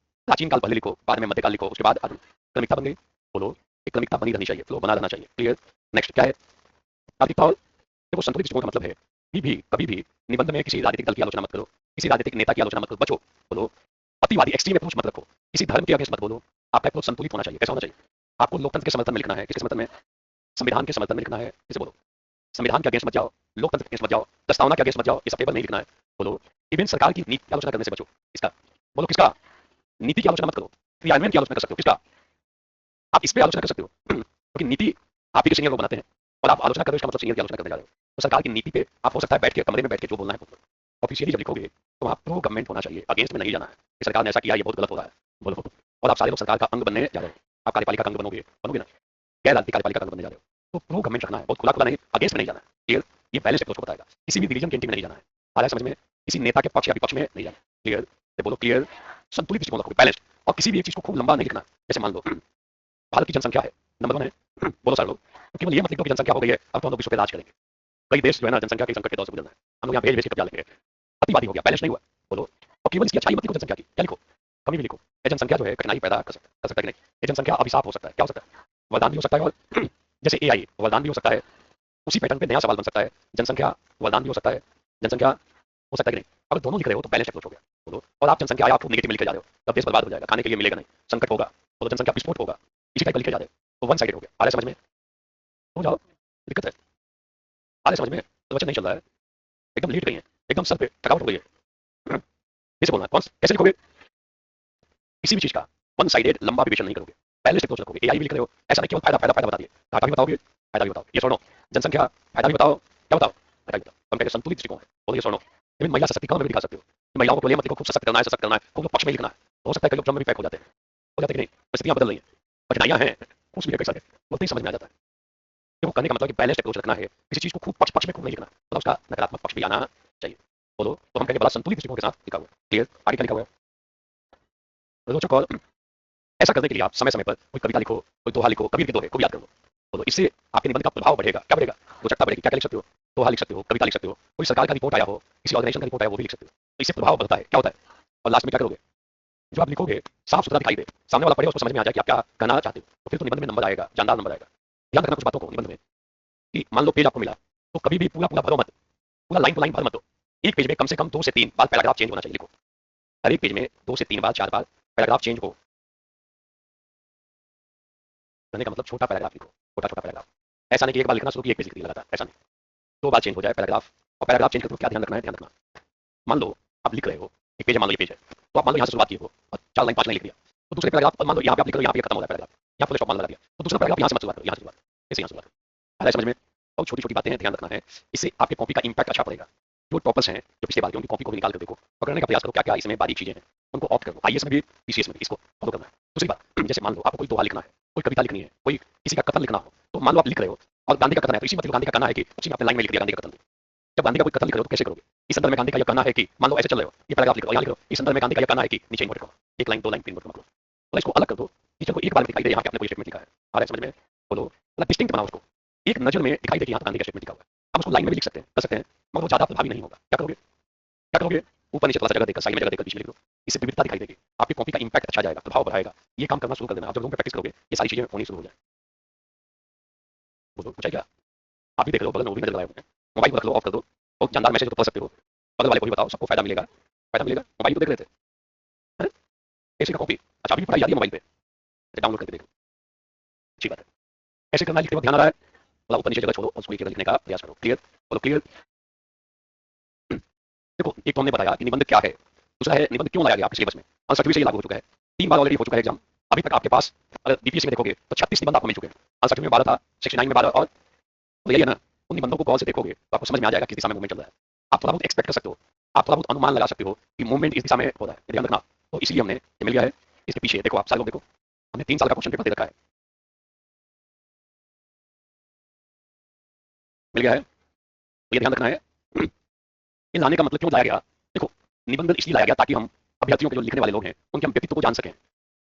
प्राचीन काल पहले लिखो, बाद में मध्यकाल लिखो, उसके बाद आधुनिक। क्रमिकता बन गई। बोलो एक क्रमिकता बनी रहनी चाहिए, फ्लो बना रहना चाहिए। क्लियर? नेक्स्ट क्या है? आर्थिकता। और देखो संतुलित दृष्टिकोण का मतलब है कभी भी निबंध में किसी राजनीतिक दल की आलोचना मत करो, किसी राजनीतिक नेता की आलोचना मत करो, बचो। बोलो अतिवादी एक्सट्रीम अप्रोच मत रखो, किसी धर्म के अगेंस्ट मत बोलो। आपका अप्रोच संतुलित होना चाहिए। कैसा होना चाहिए? आपको लोकतंत्र के समर्थन में लिखना है, किसके समर्थन में? संविधान के समर्थन में लिखना है। किसे बोलो? संविधान के अगेंस्ट मत जाओ, लोकतंत्र के अगेंस्ट मत जाओ, प्रस्तावना के अगेंस्ट मत जाओ, ये सब पेपर नहीं लिखना है। बोलो इवन सरकार की नीति की आलोचना करने से बचो। इसका बोलो किसका? नीति की आलोचना मत करो, क्रियान्वयन की आलोचना कर सकते हो। किसका? आप इस पे आलोचना कर सकते हो क्योंकि नीति आप ही के सीनियर लोग बनाते हैं, और आप आलोचना कर रहे हो इसका मतलब सीनियर की आलोचना करने जा रहे हो। तो सरकार की नीति पे आप हो सकता है बैठ के कमरे में बैठ के जो बोलना है बोलो। ऑफिशियली जब लिखोगे तो आप प्रो गवर्नमेंट होना चाहिए, अगेंस्ट में नहीं जाना है कि सरकार ने ऐसा किया ये बहुत गलत हो रहा है। बोलो और आप सारे लोग सरकार का अंग बनने जा रहे हो, आप कार्यपालिका का अंग बनोगे बनोगे ना, गैर राजनीतिक कार्यपालिका का अंग बनने जा रहे हो। तो प्रो गवर्नमेंट रखना है, बहुत खुला खुला नहीं, अगेंस्ट में नहीं जाना है। क्लियर? ये बैलेंस अप्रोच को बताएगा। किसी भी रिलीजन के एंटी में नहीं जाना है। आ रहा है समझ में? किसी नेता के पक्ष या विपक्ष में नहीं जाना। क्लियर? बोलो क्लियर? संतुलित दृष्टिकोण रखोगे, बैलेंस्ड। और किसी भी एक चीज को खूब लंबा नहीं लिखना। जैसे मान लो भारत की जनसंख्या है नंबर 1 है, बोलो सारे लोग, तो केवल ये मत लिखो कि जनसंख्या हो गई है अब तो हम लोग विश्व पे राज करेंगे। कई देश जो है ना जनसंख्या के संकट के दौर से गुजर रहे हैं, हम लोग यहाँ भेज भेज के कब्जा लेंगे। अतिवादी हो गया, बैलेंस नहीं हुआ। बोलो और केवल इसकी अच्छाई मत लिखो जनसंख्या की, क्या लिखो, कमी भी लिखो। ये जनसंख्या जो है कठिनाई पैदा कर सकता है कि नहीं, ये जनसंख्या अभिशाप हो सकता है, क्या हो सकता है, वरदान भी हो सकता है, और जैसे एआई वरदान भी हो सकता है, उसी पैटर्न पे नया सवाल बन सकता है, जनसंख्या वरदान भी हो सकता है, जनसंख्या हो सकता है कि नहीं। अगर दोनों लिख रहे हो तो बैलेंस अप्रोच हो गया, बोलो, और आप जनसंख्या आप नेगेटिव लिखे जा रहे हो, तब देश बर्बाद हो जाएगा, खाने के लिए मिलेगा नहीं, संकट होगा, तो जनसंख्या विस्फोट होगा, इसी टाइप का लिखे जा रहे हो, तो वन साइडेड हो गया। आ रहा है समझ में, हो जाओ, दिक्कत है, आ रहा है समझ में, तो वचन नहीं चल रहा है, एकदम लेट गई है, एकदम सर पे थकावट हो गई है, जैसे बोलना है, कौन कैसे लिखोगे, किसी भी चीज का वन साइडेड लंबा विवेचन नहीं करोगे, बैलेंस अप्रोच रखोगे। एआई भी लिख रहे हो, ऐसा नहीं केवल फायदा फायदा फायदा बता दिए, घाटा भी बताओगे, फायदा भी बताओ, ये सुनो, जनसंख्या फायदा भी बताओ, क्या बताओ, घाटा भी बताओ, हम कहते हैं संतुलित दृष्टिकोण है, बोलिए सुनो, लेकिन महिला सशक्तिकरण में भी दिखा सकते हो, महिलाओं को बोलिए मत लिखो खूब सशक्त करना है, सशक्त करना है, खूब पक्ष में लिखना है, हो सकता है कई लोग ड्रम में भी पैक हो जाते हैं, हो जाते कि नहीं, परिस्थितियां बदल रही हैं, कठिनाइयां हैं, कुछ भी है कैसा है, बोलते ही समझ में आ जाता है। देखो कहने का मतलब कि बैलेंस अप्रोच रखना है, किसी चीज को खूब पक्ष पक्ष में खूब नहीं लिखना, मतलब उसका नकारात्मक पक्ष भी आना चाहिए, बोलो, तो हम कहेंगे बड़ा संतुलित दृष्टिकोण के साथ लिखा हुआ है, क्लियर, आगे क्या लिखा हुआ है, रोचक और ऐसा करने के लिए आप समय समय पर कोई कविता लिखो, कोई दोहा लिखो, कबीर के दोहे को याद कर लो, तो इससे आपके निबंध का प्रभाव बढ़ेगा, क्या बढ़ेगा, रोचकता बढ़ेगी। क्या क्या लिख सकते हो, दोहा लिख सकते हो, कविता लिख सकते हो, कोई सरकार का रिपोर्ट आया हो, किसी ऑर्गेनाइजेशन का रिपोर्ट आया वो भी लिख सकते हो, तो इससे प्रभाव बढ़ता है, क्या होता है, और लास्ट में क्या करोगे, जो आप लिखोगे साफ सुथरा दिखाई दे, सामने वाला पढ़े उसको समझ में आ जाए कि आप क्या कहना चाहते हो, तो फिर तो निबंध में नंबर आएगा, जानदार नंबर आएगा। ध्यान रखना कुछ बातों को निबंध में, कि मान लो पेज आपको मिला, तो कभी भी पूरा पूरा भरो मत, पूरा लाइन टू लाइन भर मत दो, एक पेज में कम से कम 2 से 3 बार पैराग्राफ चेंज होना चाहिए, लिखो, हर एक पेज में 2 से 3 बार 4 बार पैराग्राफ चेंज हो, कहने का मतलब छोटा पैराग्राफ लिखो, छोटा छोटा पैराग्राफ, ऐसा नहीं कि एक बार लिखना शुरू की एक पेज लिख दिया लगातार, ऐसा नहीं, 2 बार चेंज हो जाए पैराग्राफ, और पैराग्राफ चेंज करते वक्त क्या ध्यान रखना है, ध्यान रखना, मान लो आप लिख रहे हो, एक पेज है, मान लो ये पेज है, तो आप मान लो यहाँ से शुरुआत की हो और 4 लाइन 5 लाइन लिख दिया, तो दूसरे पैराग्राफ मान लो यहाँ पे आप लिख रहे हो, यहाँ पे खत्म हो रहा है पैराग्राफ, यहाँ फुल स्टॉप मान लगा दिया, तो दूसरा पैराग्राफ यहाँ से मत शुरुआत करो, यहाँ से शुरुआत, इसे यहाँ शुरुआत करो, आ रहा है समझ में, और छोटी छोटी बातें हैं, ध्यान रखना है, इससे आपके कॉपी का इंपैक्ट अच्छा पड़ेगा। जो टॉपर्स हैं, जो पिछले बार के, उनकी कॉपी को भी निकाल कर देखो, पकड़ने का प्रयास करो क्या क्या इसमें बारीक चीजें हैं, उनको ऑप्ट करो, आईएएस में भी पीसीएस में भी इसको फॉलो करना है। दूसरी बात, जैसे मान लो आपको कोई दोहा लिखना है, कोई कविता लिखनी है, कोई किसी का कथन लिखना हो, तो मान लो आप लिख रहे हो और गांधी का कथन है, तो इसी मतलब गांधी का कहना है कि उसी में आपने लाइन में लिख दिया गांधी का कथन, जब गांधी का कोई कथन लिख रहे हो तो कैसे करोगे, इस संदर्भ में गांधी का यह कहना है कि, मान लो ऐसे चल रहे हो, ये पैराग्राफ लिख रहे हो, यहाँ लिख रहे हो, इस संदर्भ में गांधी का यह कहना है कि, नीचे इन्वर्ट करो, एक लाइन 2 लाइन 3 इन्वर्ट करो, तो इसको अलग कर दो, टीचर को एक बार में दिखाई दे यहाँ पे आपने कोई स्टेटमेंट लिखा है, आ रहा है समझ में, बोलो, मतलब डिस्टिंक्ट बनाओ उसको, एक नजर में दिखाई दे कि यहाँ गांधी का स्टेटमेंट लिखा हुआ है, आप उसको लाइन में भी लिख सकते हैं, कर सकते हैं, मगर वो ज्यादा प्रभावी नहीं होगा, क्या करोगे, क्या करोगे, ऊपर नीचे थोड़ा सा जगह देकर, साइड में जगह देकर, बीच में लिख दो, इससे विविधता दिखाई देगी, आपकी कॉपी का इंपैक्ट अच्छा जाएगा, प्रभाव बढ़ाएगा, ये काम करना शुरू कर देना, आप जब रूम पे प्रैक्टिस करोगे ये सारी चीजें होनी शुरू हो जाए, बोलो क्या, आप भी देख लो, बगल में वो भी नजर लगाए होंगे, मोबाइल को रख लो, ऑफ कर दो, बहुत जानदार मैसेज तो पढ़ सकते हो, बगल वाले को भी बताओ, सबको फायदा मिलेगा, फायदा मिलेगा, मोबाइल को देख रहे थे, हैं? ऐसे का कॉपी, अच्छा अभी भी पढ़ाई जाती है मोबाइल पे, डाउनलोड करके देखो, अच्छी बात है, ऐसे करना लिखते वक्त ध्यान आ रहा है, मतलब ऊपर नीचे जगह छोड़ो और उसको एक जगह लिखने का प्रयास करो, क्लियर, बोलो क्लियर। देखो एक तो हमने बताया कि निबंध क्या है, दूसरा है निबंध क्यों लाया गया आपके सिलेबस में, आंसर से ये लागू हो चुका है, 3 बार ऑलरेडी हो चुका है एग्जाम, अभी तक आपके पास अगर बीपीएससी में देखोगे तो 36 निबंध आपको मिल चुके हैं, आंसर में 12 था, 69 में 12, और तो यही है ना, उन निबंधों को गौर से देखोगे तो आपको समझ में आ जाएगा किस दिशा में मूवमेंट चल रहा है, आप थोड़ा बहुत एक्सपेक्ट कर सकते हो, आप थोड़ा बहुत अनुमान लगा सकते हो कि मूवमेंट इस दिशा में हो रहा है, ध्यान रखना, तो इसलिए हमने ये मिल गया है, इसके पीछे देखो, आप सारे लोग देखो, हमने 3 साल का क्वेश्चन पेपर दे रखा है, मिल गया है, तो ये ध्यान रखना है, इन लाने का मतलब क्यों लाया गया, देखो निबंध इसलिए लाया गया ताकि हम अभ्यर्थियों के जो लिखने वाले लोग हैं उनके हम व्यक्तित्व को जान सकें,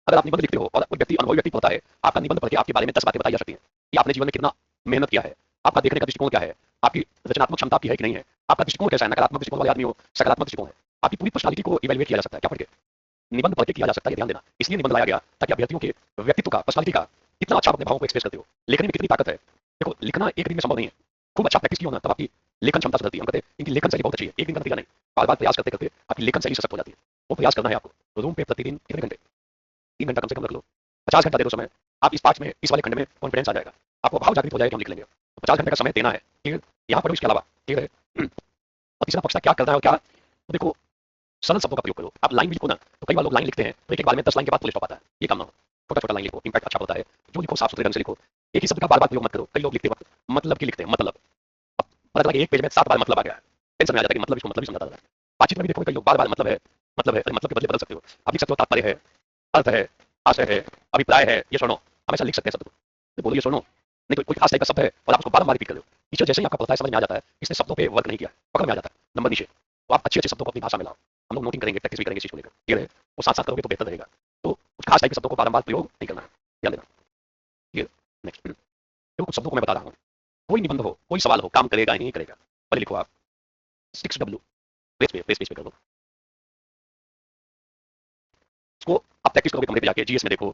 अगर आप निबंध लिखते हो और कोई व्यक्ति अनुभवी व्यक्ति पढ़ता है, आपका निबंध पढ़ के आपके बारे में 10 बातें बताई जा सकती हैं कि आपने जीवन में कितना मेहनत किया है, आपका देखने का दृष्टिकोण क्या है, आपकी रचनात्मक क्षमता आपकी है कि नहीं है, आपका दृष्टिकोण कैसा है, नकारात्मक दृष्टिकोण वाले आदमी हो, सकारात्मक दृष्टिकोण है, आपकी पूरी पर्सनालिटी को इवेलुएट किया जा सकता है, क्या पढ़ के, निबंध पढ़ के किया जा सकता है, ध्यान देना, इसलिए निबंध लाया गया ताकि अभ्यर्थियों के व्यक्तित्व का, पर्सनालिटी का, कितना अच्छा आप अपने भावों को एक्सप्रेस करते हो, लेखन में कितनी ताकत है, देखो लिखना एक दिन में संभव नहीं है, खूब अच्छा प्रैक्टिस किया होना तब आपकी लेखन क्षमता सुधरती है, हम कहते हैं इनकी लेखन शैली बहुत अच्छी है, एक दिन का नतीजा नहीं, बार बार प्रयास करते करते आपकी लेखन शैली सशक्त हो जाती है, वो प्रयास करना है आपको, तो रूम पे प्रतिदिन कितने घंटे, 3 घंटा कम से कम रख लो, 50 घंटा दे दो समय, आप इस पार्ट में इस वाले खंड में कॉन्फिडेंस आ जाएगा, आपको भाव जागृत हो जाएगा कि हम लिख लेंगे, तो 50 घंटे का समय देना है, ठीक है, यहाँ पर इसके अलावा, ठीक है, और तीसरा पक्ष था क्या करना है और क्या, तो देखो सरल शब्दों का प्रयोग करो, आप लाइन भी लिखो ना, तो कई बार लोग लाइन लिखते हैं तो एक एक बार में 10 लाइन के बाद पुलिस स्टॉप आता है, ये काम ना हो, छोटा छोटा लाइन लिखो, इंपैक्ट अच्छा होता है, जो लिखो साफ सुथरे ढंग से लिखो, एक ही शब्द का बार बार प्रयोग मत करो, कई लोग लिखते वक्त मतलब की लिखते हैं, मतलब, अब पता चला कि एक पेज में 7 बार मतलब आ गया है, टेंशन में आ जाता है कि मतलब इसको मतलब ही समझाता है, बातचीत में भी देखो कई लोग बार बार मतलब है, मतलब है, अरे मतलब के बदले बदल सकते हो, आप लिख सकते हो तात्पर्य है, अर्थ है, आशय है, अभिप्राय है, ये सुनो, हमेशा लिख सकते हैं शब्द को, तो बोलो ये सुनो, नहीं तो कोई खास टाइप का शब्द है और आप उसको बार बार रिपीट कर रहे हो, टीचर जैसे ही आपका पता है समझ में आ जाता है, इसने शब्दों पे वर्क नहीं किया, पकड़ में आ जाता है, नंबर नीचे, तो आप अच्छे अच्छे शब्दों को अपनी भाषा में लाओ, हम लोग नोटिंग करेंगे, प्रैक्टिस भी करेंगे इस चीज को लेकर, ठीक है, वो साथ साथ करोगे तो बेहतर रहेगा, तो कुछ खास टाइप के शब्दों को बारंबार प्रयोग नहीं करना है, ध्यान देना, ठीक है, नेक्स्ट, देखो कुछ शब्दों को मैं बता रहा हूँ, कोई निबंध हो, कोई सवाल हो, काम करेगा या नहीं करेगा, पहले लिखो आप 6W, पेज पे कर दो, उसको आप प्रैक्टिस करोगे कमरे पे जाके, जीएस में देखो,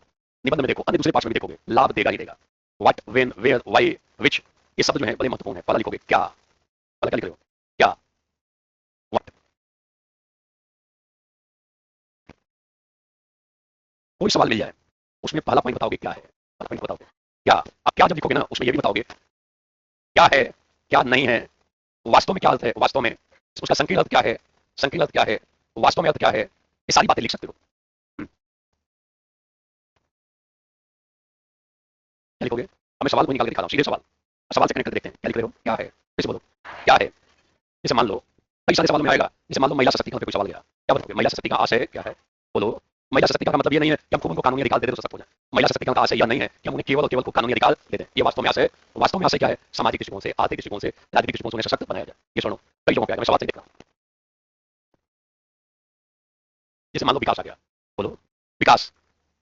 निबंध में देखो, अन्य दूसरे पार्ट्स में भी देखोगे, लाभ देगा ही देगा। What, when, where, why, which, ये शब्द जो है बड़े महत्वपूर्ण है। पहला लिखोगे क्या, पहला क्या लिख रहे हो, क्या, व्हाट। कोई सवाल मिल जाए उसमें पहला पॉइंट बताओगे क्या है, पहला पॉइंट बताओगे क्या। आप क्या जब लिखोगे ना उसमें ये भी बताओगे क्या है, क्या नहीं है, वास्तव में क्या अर्थ है, वास्तव में उसका संकीर्ण अर्थ क्या है, संकीर्ण अर्थ क्या है, वास्तव में अर्थ क्या है, ये सारी बातें लिख सकते हो। क्या लिखोगे, अब मैं सवाल को निकाल के दिखा रहा हूँ, सीधे सवाल, सवाल से कनेक्ट करके देखते हैं क्या लिख रहे हो, क्या है, फिर से बोलो क्या है। जैसे मान लो कई सारे सवाल में आएगा, जैसे मान लो महिला सशक्तिकरण पे कोई सवाल गया, क्या बताओगे, महिला सशक्तिकरण का आशय क्या है, बोलो। महिला सशक्तिकरण का मतलब ये नहीं है कि हम खूब उनको कानूनी अधिकार दे दें तो सशक्त हो जाए। महिला सशक्तिकरण का आशय यह नहीं है कि हम उन्हें केवल और केवल को कानूनी अधिकार दे दें, ये वास्तव में आशय, वास्तव में आशय क्या है, सामाजिक दृष्टिकोण से, आर्थिक दृष्टिकोण से, राजनीतिक दृष्टिकोण से उन्हें सशक्त बनाया जाए। ये सुनो कई जगहों पे आएगा, मैं सवाल से देख रहा हूँ। जैसे मान लो विकास आ गया, बोलो विकास,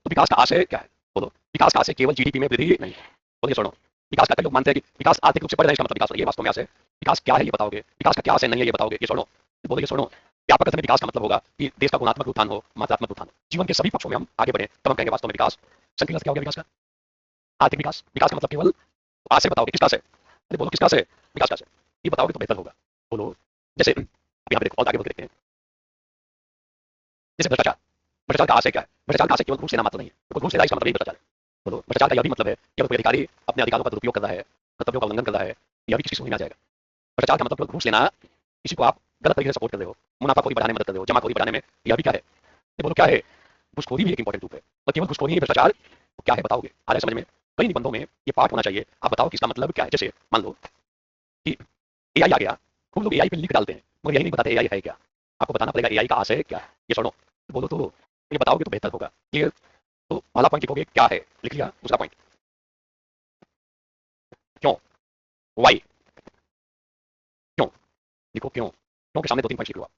तो विकास का आशय क्या है, बोलो। विकास का आशय केवल जीडीपी में वृद्धि नहीं है, बोलिए सुनो। विकास का कई लोग मानते हैं कि विकास आर्थिक रूप से बढ़ रहा है, इसका मतलब विकास, ये वास्तव में आशय। विकास क्या है ये बताओगे, विकास का क्या आशय नहीं है ये बताओगे, ये सुनो। बोलो ये सुनो, व्यापक अर्थ में विकास का मतलब होगा कि देश का गुणात्मक उत्थान हो, मात्रात्मक उत्थान हो, जीवन के सभी पक्षों में हम आगे बढ़े, तब हम कहेंगे वास्तव में विकास। संकीर्ण अर्थ क्या हो गया विकास का, आर्थिक विकास। विकास का मतलब केवल आशय बताओगे, किसका आशय, अरे बोलो किसका आशय, विकास का आशय, ये बताओगे तो बेहतर होगा। बोलो जैसे यहाँ पे देखो और आगे बढ़ के देखते हैं, जैसे भ्रष्टाचार, भ्रष्टाचार का आशय क्या है, भ्रष्टाचार का आशय केवल घूस लेना मात्र नहीं है, तो घूस लेना इसका मतलब यही भ्रष्टाचार है। बोलो भ्रष्टाचार का यह भी मतलब है कि अगर कोई अधिकारी अपने अधिकारों का दुरुपयोग कर रहा है, कर्तव्यों का उल्लंघन कर रहा है, यह भी किसी सूची में आ जाएगा। भ्रष्टाचार का मतलब केवल घूस लेना, किसी को आप गलत तरीके से सपोर्ट कर रहे हो, मुनाफाखोरी बढ़ाने में मदद कर रहे हो, जमाखोरी बढ़ाने में, यह भी क्या है, ये बोलो क्या है, घूसखोरी भी एक इंपॉर्टेंट रूप है। और केवल घूसखोरी ही भ्रष्टाचार तो क्या है बताओगे, आ रहा है समझ में। कई निबंधों में ये पाठ होना चाहिए, आप बताओ कि इसका मतलब क्या है। जैसे मान लो कि एआई आ गया, खूब लोग एआई पे लिख डालते हैं मगर यही नहीं बताते एआई है क्या, आपको बताना पड़ेगा एआई का आशय क्या है, ये सुनो। बोलो तो ये बताओगे तो बेहतर होगा। ये तो पहला पॉइंट लिखोगे क्या है, लिख लिया। दूसरा पॉइंट क्यों, वाई, क्यों, लिखो क्यों, क्यों के सामने दो तीन पॉइंट लिख लो आप।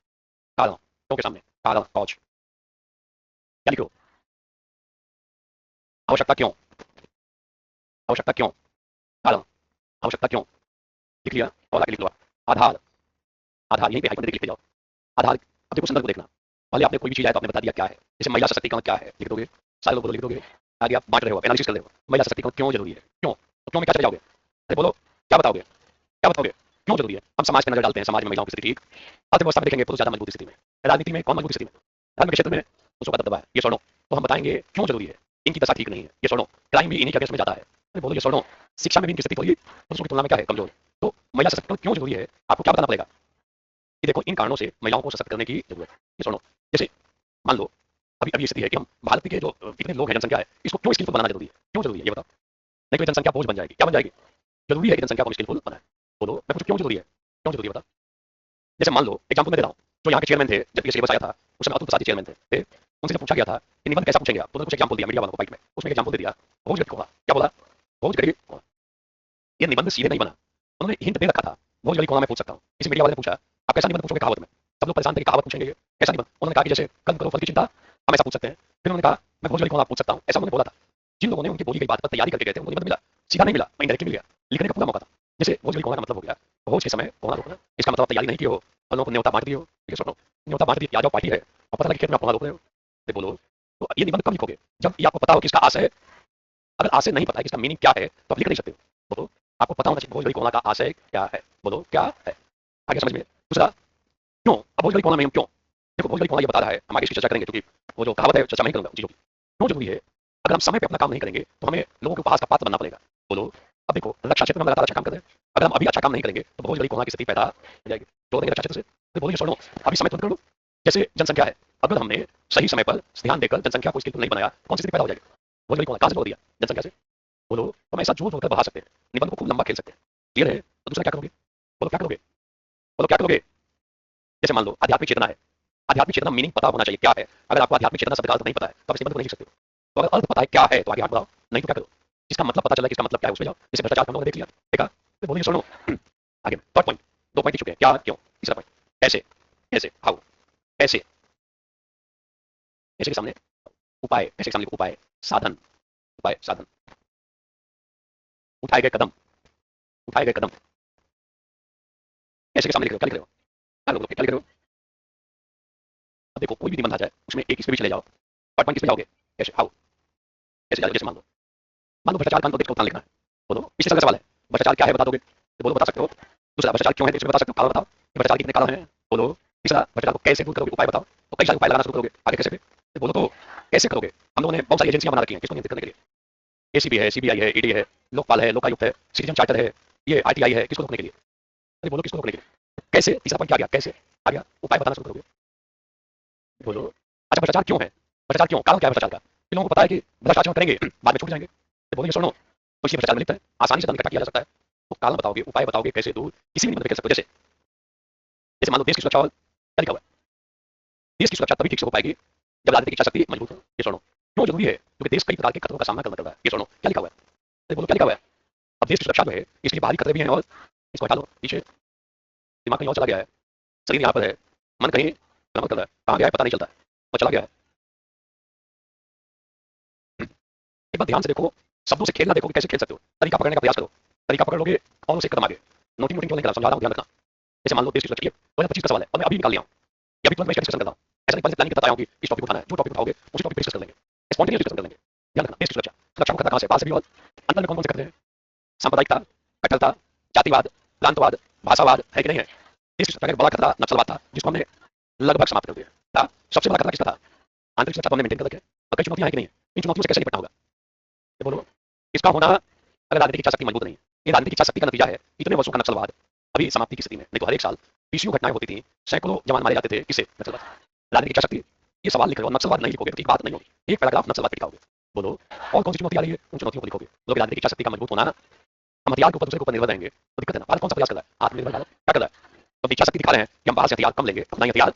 कारण, क्यों के सामने कारण, कॉज, क्या लिखो, आवश्यकता क्यों, आवश्यकता क्यों, कारण, आवश्यकता क्यों, लिख लिया। और आगे लिख लो आप। आधार, आधार यहीं पे हाइपरलिंक लिखते जाओ। आधार, अब देखो संदर्भ को देखना, पहले आपने कोई भी चीज आया तो आपने बता दिया क्या है। जैसे महिला सशक्तिकरण क्या है लिख दोगे, सारे लोग बोलो लिख दोगे। आगे आप बांट रहे हो, एनालिसिस कर रहे हो, महिला सशक्तिकरण क्यों जरूरी है, क्यों, तो क्यों में क्या चले जाओगे, अरे बोलो क्या बताओगे, क्या बताओगे, क्यों जरूरी है। हम समाज पे नजर डालते हैं, समाज में महिलाओं की स्थिति ठीक, अर्थव्यवस्था में देखेंगे पुरुष ज्यादा मजबूत स्थिति में, राजनीति में कौन मजबूत स्थिति में, धर्म के क्षेत्र में पुरुषों का दबदबा है, ये सुनो। तो हम बताएंगे क्यों जरूरी है, इनकी दशा ठीक नहीं है, ये सुनो। क्राइम भी इन्हीं के अगेंस्ट में जाता है, अरे बोलो ये सुनो। शिक्षा में भी इनकी स्थिति थोड़ी पुरुषों की तुलना में क्या है, कमजोर। तो महिला सशक्तिकरण क्यों जरूरी है, आपको क्या बताना पड़ेगा कि देखो इन कारणों से महिलाओं को सशक्त करने की जरूरत है, ये सुनो। जैसे मान लो अभी अभी स्थिति है कि हम भारत के जो कितने लोग हैं, जनसंख्या है, इसको क्यों स्किलफुल बनाना जरूरी है, क्यों जरूरी है ये बताओ। नहीं तो ये जनसंख्या बोझ बन जाएगी, क्या बन जाएगी, जरूरी है कि जनसंख्या को स्किलफुल बनाए। बोलो मैं पूछूं क्यों जरूरी है, क्यों जरूरी है बता। जैसे मान लो एग्जाम्पल मैं दे रहा हूँ, जो यहाँ के चेयरमैन थे जब ये सिलेबस आया था उस समय अतुल प्रसाद चेयरमैन थे, उनसे जब पूछा गया था कि निबंध कैसा पूछेंगे आप, तो उन्होंने कुछ एग्जाम्पल दिया मीडिया वालों को, बाइट में उसमें एग्जाम्पल दे दिया बहुत गरीब कोड़ा, क्या बोला बहुत गरीब कोड़ा। ये निबंध सीधे नहीं बना, उन्होंने हिंट दे रखा था बहुत गरीब कोड़ा मैं पूछ सकता हूँ। किसी मीडिया वाले ने पूछा आप कैसा निबंध पूछोगे कहावत में, सब लोग परेशान थे कि कहावत पूछेंगे कैसा निबंध, उन्होंने कहा कि जैसे कर्म करो फल की चिंता, हम ऐसा पूछ सकते हैं। फिर उन्होंने कहा मैं बहुत गरीब कोड़ा पूछ सकता हूँ, ऐसा उन्होंने बोला था। जिन लोगों ने उनकी बोली गई बात पर तैयारी करके गए थे उनको निबंध मिला, सीधा नहीं मिला, इनडायरेक्टली मिल गया, लिखने का पूरा मौका था। जैसे भोज कोना का मतलब हो गया भोज के समय कोना रोकना, इसका मतलब तैयारी नहीं की हो और लोगों को न्योता बांट दियो, ठीक है सुनो। न्योता बांट दी, आ जाओ पार्टी है और पता लगे खेत में आप कोना रोक रहे हो, तो बोलो तो ये निबंध कब लिखोगे, जब ये आपको पता हो कि इसका आशय, अगर आशय नहीं पता है कि इसका मीनिंग क्या है तो आप लिख नहीं सकते हो। बोलो आपको पता होना चाहिए भोज कोना का आशय क्या है, बोलो क्या है, आगे समझ में। दूसरा क्यों, अब भोज कोना में हम क्यों, देखो भोज कोना ये बता रहा है, हम आगे इसकी चर्चा करेंगे क्योंकि वो जो कहावत है चर्चा नहीं करूंगा चीजों की। क्यों जरूरी है, अगर हम समय पे अपना काम नहीं करेंगे तो हमें लोगों के उपहास का पात्र बनना पड़ेगा। बोलो अब देखो रक्षा क्षेत्र में हम लगातार अच्छा काम कर रहे हैं, अगर हम अभी अच्छा काम नहीं करेंगे तो बहुत बड़ी कोरोना की स्थिति पैदा हो जाएगी, जोड़ देंगे रक्षा क्षेत्र से। तो बोलिए सुनो अभी समय तुरंत कर लो। जैसे जनसंख्या है, अगर हमने सही समय पर ध्यान देकर जनसंख्या को स्किलफुल नहीं बनाया कौन सी स्थिति पैदा हो जाएगी, बहुत बड़ी कोरोना कहाँ से जोड़ दिया जनसंख्या से। बोलो तो हम ऐसा जोर जोड़ कर बढ़ा सकते हैं, निबंध को खूब लंबा खेल सकते हैं, क्लियर है। तो दूसरा क्या करोगे, बोलो क्या करोगे, बोलो क्या करोगे। जैसे मान लो आध्यात्मिक चेतना है, आध्यात्मिक चेतना मीनिंग पता होना चाहिए क्या है, अगर आपको आध्यात्मिक चेतना शब्द का अर्थ नहीं पता है तो आप इस निबंध को नहीं लिख सकते हो। तो अगर अर्थ पता है क्या है तो आगे आप बढ़ाओ, नहीं तो क्या करो, इसका मतलब पता चला कि इसका मतलब क्या है उसमें जाओ। जैसे भ्रष्टाचार हम लोगों ने देख लिया, देखा, तो बोलिए सुनो आगे थर्ड पॉइंट, दो पॉइंट लिख चुके हैं क्या क्यों, तीसरा पॉइंट कैसे, कैसे हाउ, कैसे, कैसे के सामने उपाय, कैसे के सामने उपाय, साधन, उपाय साधन, उठाए गए कदम, उठाए गए कदम, कैसे के सामने लिख रहे हो, क्या लिख रहे हो, क्या लिख रहे हो। अब देखो कोई भी निबंध आ जाए उसमें एक इसमें भी चले जाओ, पार्ट वन किसमें जाओगे, कैसे, हाउ, कैसे जाओगे? जैसे मान लो भ्रष्टाचार कांड को उत्थान लिखना है, बोलो पिछले साल का सवाल है, भ्रष्टाचार क्या है बता दोगे तो बोलो बता सकते हो। दूसरा भ्रष्टाचार क्यों है इसमें बता सकते हो, कारण बताओ, ये भ्रष्टाचार कितने कारण हैं बोलो। तीसरा भ्रष्टाचार को कैसे दूर करोगे, उपाय बताओ, तो कई सारे उपाय लगाना शुरू करोगे, आगे कैसे फिर बोलो तो कैसे करोगे। हम लोगों ने बहुत सारी एजेंसियां बना रखी हैं किसको नियंत्रित करने के लिए, एसीबी है, सीबीआई है, ईडी है, लोकपाल है, लोकायुक्त है, सिटीजन चार्टर है, ये आरटीआई है, किसको रोकने के लिए, अरे बोलो किसको रोकने के लिए, कैसे, तीसरा पॉइंट क्या गया, कैसे आ गया, उपाय बताना शुरू करोगे, बोलो। अच्छा भ्रष्टाचार क्यों है, भ्रष्टाचार क्यों, कारण क्या है भ्रष्टाचार का, इन लोगों को पता है कि भ्रष्टाचार करेंगे बाद में छूट जाएंगे, तो बोलो ये सुनो, तो इसलिए भ्रष्टाचार में लिप्त है, आसानी से धन इकट्ठा किया जा सकता है, तो कारण बताओगे, उपाय बताओगे, कैसे दूर, किसी भी निबंध में खेल सकते हो। जैसे जैसे मान लो देश की सुरक्षा और क्या लिखा हुआ है, देश की सुरक्षा तभी ठीक से हो पाएगी जब राजनीतिक इच्छा शक्ति मजबूत हो, ये सुनो क्यों जरूरी है, क्योंकि देश कई प्रकार के खतरों का सामना करना पड़ रहा है, ये सुनो क्या लिखा हुआ है, अरे बोलो क्या लिखा हुआ है। अब देश की सुरक्षा जो है इसके लिए बाहरी खतरे भी हैं, और इसको हटा लो पीछे, दिमाग कहीं और चला गया है, शरीर यहाँ पर है, मन कहीं भ्रमण कर रहा है, कहाँ गया है पता नहीं चलता, और चला गया है। एक बार ध्यान से देखो, शब्दों से खेलना देखो कि कैसे खेल सकते हो, तरीका पकड़ने का प्रयास करो, तरीका पकड़ लोगे और उसे कदम आगे, नोटिंग नोटिंग नहीं करा, समझा रहा हूँ ध्यान रखना। जैसे मान लो देश की सुरक्षा, 2025 का सवाल है और मैं अभी निकाल लिया हूँ, या अभी तुरंत मैं डिस्कशन कर रहा हूँ, ऐसा नहीं पहले से प्लानिंग करता आया हूँ कि इस टॉपिक उठाना है, जो टॉपिक उठाओगे उसी टॉपिक पर डिस्कस कर लेंगे, स्पॉन्टेनियस डिस्कस कर लेंगे। ध्यान रखना देश की सुरक्षा, सुरक्षा को खतरा कहाँ से, बाहर से भी और अंदर में कौन कौन से खतरे हैं, सांप्रदायिकता, कट्टरता, जातिवाद, प्रांतवाद, भाषावाद है कि नहीं है। देश की सुरक्षा का बड़ा खतरा नक्सलवाद था जिसको हमने लगभग समाप्त कर दिया था। सबसे बड़ा खतरा किसका था, आंतरिक सुरक्षा तो हमने मेंटेन कर रखा है, और कई चुनौतियां हैं कि नहीं है, इन चुनौतियों से कैसे निपटना होगा, ये बोलो। इसका होना अगर राजनीतिक इच्छा शक्ति मजबूत नहीं है, ये राजनीतिक इच्छा शक्ति का नतीजा है इतने वर्षों का नक्सलवाद अभी समाप्ति की स्थिति में, नहीं तो हर एक साल बीसियों घटनाएं होती थी, सैकड़ों जवान मारे जाते थे, किससे, नक्सलवाद। राजनीतिक इच्छा शक्ति, ये सवाल लिख रहे हो नक्सलवाद नहीं लिखोगे तो ठीक बात नहीं होगी, एक पैराग्राफ नक्सलवाद पे लिखाओगे, बोलो और कौन सी चुनौती आ रही है उन चुनौतियों को लिखोगे, बोलो राजनीतिक इच्छा शक्ति का मजबूत होना, हम हथियार के ऊपर दूसरे के ऊपर निर्भर रहेंगे तो दिक्कत है ना। भारत कौन सा प्रयास कर रहा है, आत्मनिर्भर भारत क्या कर रहा है, तो इच्छा शक्ति दिखा रहे हैं कि हम बाहर से हथियार कम लेंगे, अपना हथियार,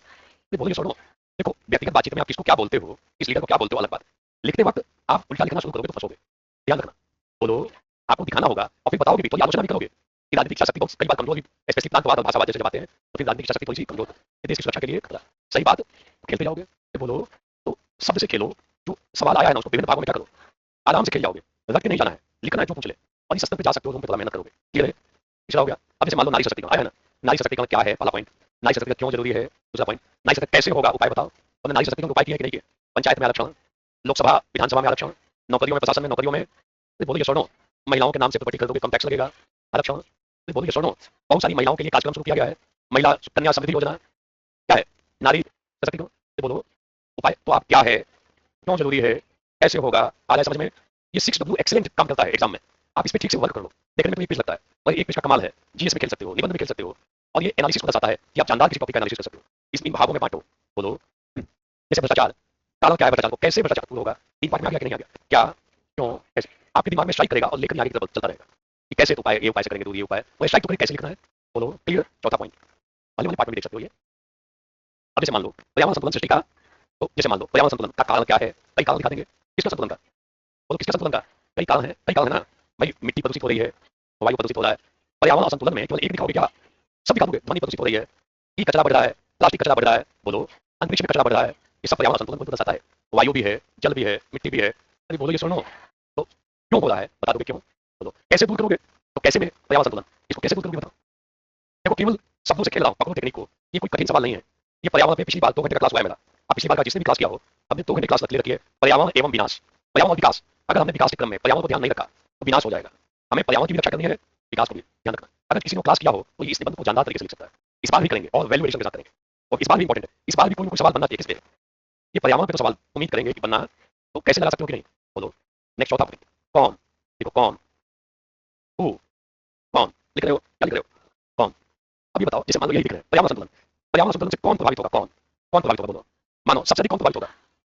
बोलो ये सुनो, देखो व्यक्तिगत बातचीत में आप किसको क्या बोलते हो, किस लीडर को क्या बोलते हो अलग बात, लिखते वक्त आप उल्टा लिखना शुरू करोगे तो फंसोगे, ध्यान रखना, बोलो। आपको दिखाना होगा और फिर बताओगे भी, थोड़ी आलोचना भी करोगे कि राजनीतिक इच्छा शक्ति बहुत कई बार कमजोर भी, स्पेशली प्रांतवाद और भाषावाद जैसे जब आते हैं तो फिर राजनीतिक इच्छा शक्ति थोड़ी सी कमजोर, देश की सुरक्षा के लिए खतरा, सही बात, खेलते जाओगे तो बोलो, तो शब्द से खेलो, जो सवाल आया है ना उसको विभिन्न भागों में क्या करो, आराम से खेल जाओगे, रट के नहीं जाना है, लिखना है जो पूछ ले, और इस स्तर पर जा सकते हो तुम, थोड़ा मेहनत करोगे, क्लियर है, पिछड़ा हो गया। अब जैसे मान लो नारी सशक्तिकरण आया है ना, नारी सशक्तिकरण क्या है, पहला पॉइंट, नारी सशक्तिकरण क्यों जरूरी है, दूसरा पॉइंट, नारी सशक्तिकरण कैसे होगा, उपाय बताओ, और नारी सशक्तिकरण उपाय किया कि नहीं किया, पंचायत में आरक्षण, लोकसभा विधानसभा में आरक्षण, नौकरियों में, प्रशासन में, नौकरियों में, बोलो ये सुनो, महिलाओं के नाम से प्रॉपर्टी खरीदोगे कम टैक्स लगेगा, आरक्षण, बोलो ये सुनो, बहुत सारी महिलाओं के लिए कार्यक्रम शुरू किया गया है, महिला कन्या समृद्धि योजना क्या है, नारी सशक्तिकरण, बोलो उपाय तो आप क्या है, क्यों जरूरी है, कैसे होगा, आ रहा है समझ में। ये 6W एक्सीलेंट काम करता है एग्जाम में, आप इस पे ठीक से वर्क कर लो, देखने में तो एक पेज लगता है और एक पेज का कमाल है, जीएस में खेल सकते हो, निबंध में खेल सकते हो, और ये एनालिसिस को दर्शाता है कि आप जानदार किसी टॉपिक का एनालिसिस कर सकते हो, इस इन भागों में बांटो, बोलो। जैसे भ्रष्टाचार, कारण क्या है भ्रष्टाचार को, कैसे भ्रष्टाचार दूर होगा, तीन पार्ट में आ गया कि नहीं आ गया, क्या, क्यों, कैसे, आपके दिमाग में स्ट्राइक करेगा और लेखन आगे की तरफ चलता रहेगा कि कैसे तो उपाय, ये उपाय से करेंगे दूर, ये उपाय, वो स्ट्राइक तो करें कैसे लिखना है, बोलो क्लियर। चौथा पॉइंट वाले वाले पार्ट में देख सकते हो ये। अब जैसे मान लो पर्यावरण संतुलन सृष्टि का, तो जैसे मान लो पर्यावरण संतुलन का कारण क्या है, कई कारण दिखा देंगे, किसका संतुलन का, बोलो किसके संतुलन का, कई कारण है, कई कारण है ना भाई, मिट्टी प्रदूषित हो रही है, वायु प्रदूषित हो रहा है, पर्यावरण असंतुलन में केवल एक दिखाओगे क्या, सब दिखा दोगे, ध्वनि प्रदूषित हो रही है, ई कचरा बढ़ रहा है, प्लास्टिक कचरा बढ़ रहा है, बोलो अंतरिक्ष में कचरा बढ़ रहा है, ये सब पर्यावरण असंतुलन को दर्शाता है, वायु भी है, जल भी है, मिट्टी भी है, अरे बोलो ये सुनो, तो क्यों हो रहा है बता दोगे क्यों, बोलो कैसे दूर करोगे, तो कैसे में पर्यावरण संतुलन, इसको कैसे दूर करोगे बताओ, देखो केवल शब्दों से खेल रहा हूँ, पकड़ो टेक्निक को, ये कोई कठिन सवाल नहीं है, ये पर्यावरण पे पिछली बार 2 घंटे का क्लास हुआ है मेरा, आप पिछली बार का जिसने भी क्लास किया हो, हमने 2 घंटे क्लास ले रखी है, पर्यावरण एवं विनाश, पर्यावरण और विकास, अगर हमने विकास के क्रम में पर्यावरण को ध्यान नहीं रखा तो विनाश हो जाएगा, हमें पर्यावरण की भी रक्षा करनी है, विकास को भी ध्यान रखना, अगर किसी ने क्लास किया हो तो ये इस निबंध को जानदार तरीके से लिख सकता है, इस बार भी करेंगे और वैल्यू एडिशन के साथ करेंगे, और इस बार भी इंपॉर्टेंट है, इस बार भी कोई ना कोई सवाल बनना चाहिए किस पे, ये पर्यावरण पे तो सवाल उम्मीद करेंगे कि बनना, तो कैसे लगा सकते हो कि नहीं, बोलो। नेक्स्ट चौथा पॉइंट, कौन, देखो कौन, हु, कौन लिख रहे हो, क्या लिख रहे हो, कौन, अब ये बताओ, जैसे मान लो यही लिख रहे हैं पर्यावरण संतुलन, पर्यावरण संतुलन से कौन प्रभावित होगा, कौन प्रभावित होगा, बोलो, मानो सबसे अधिक कौन प्रभावित होगा,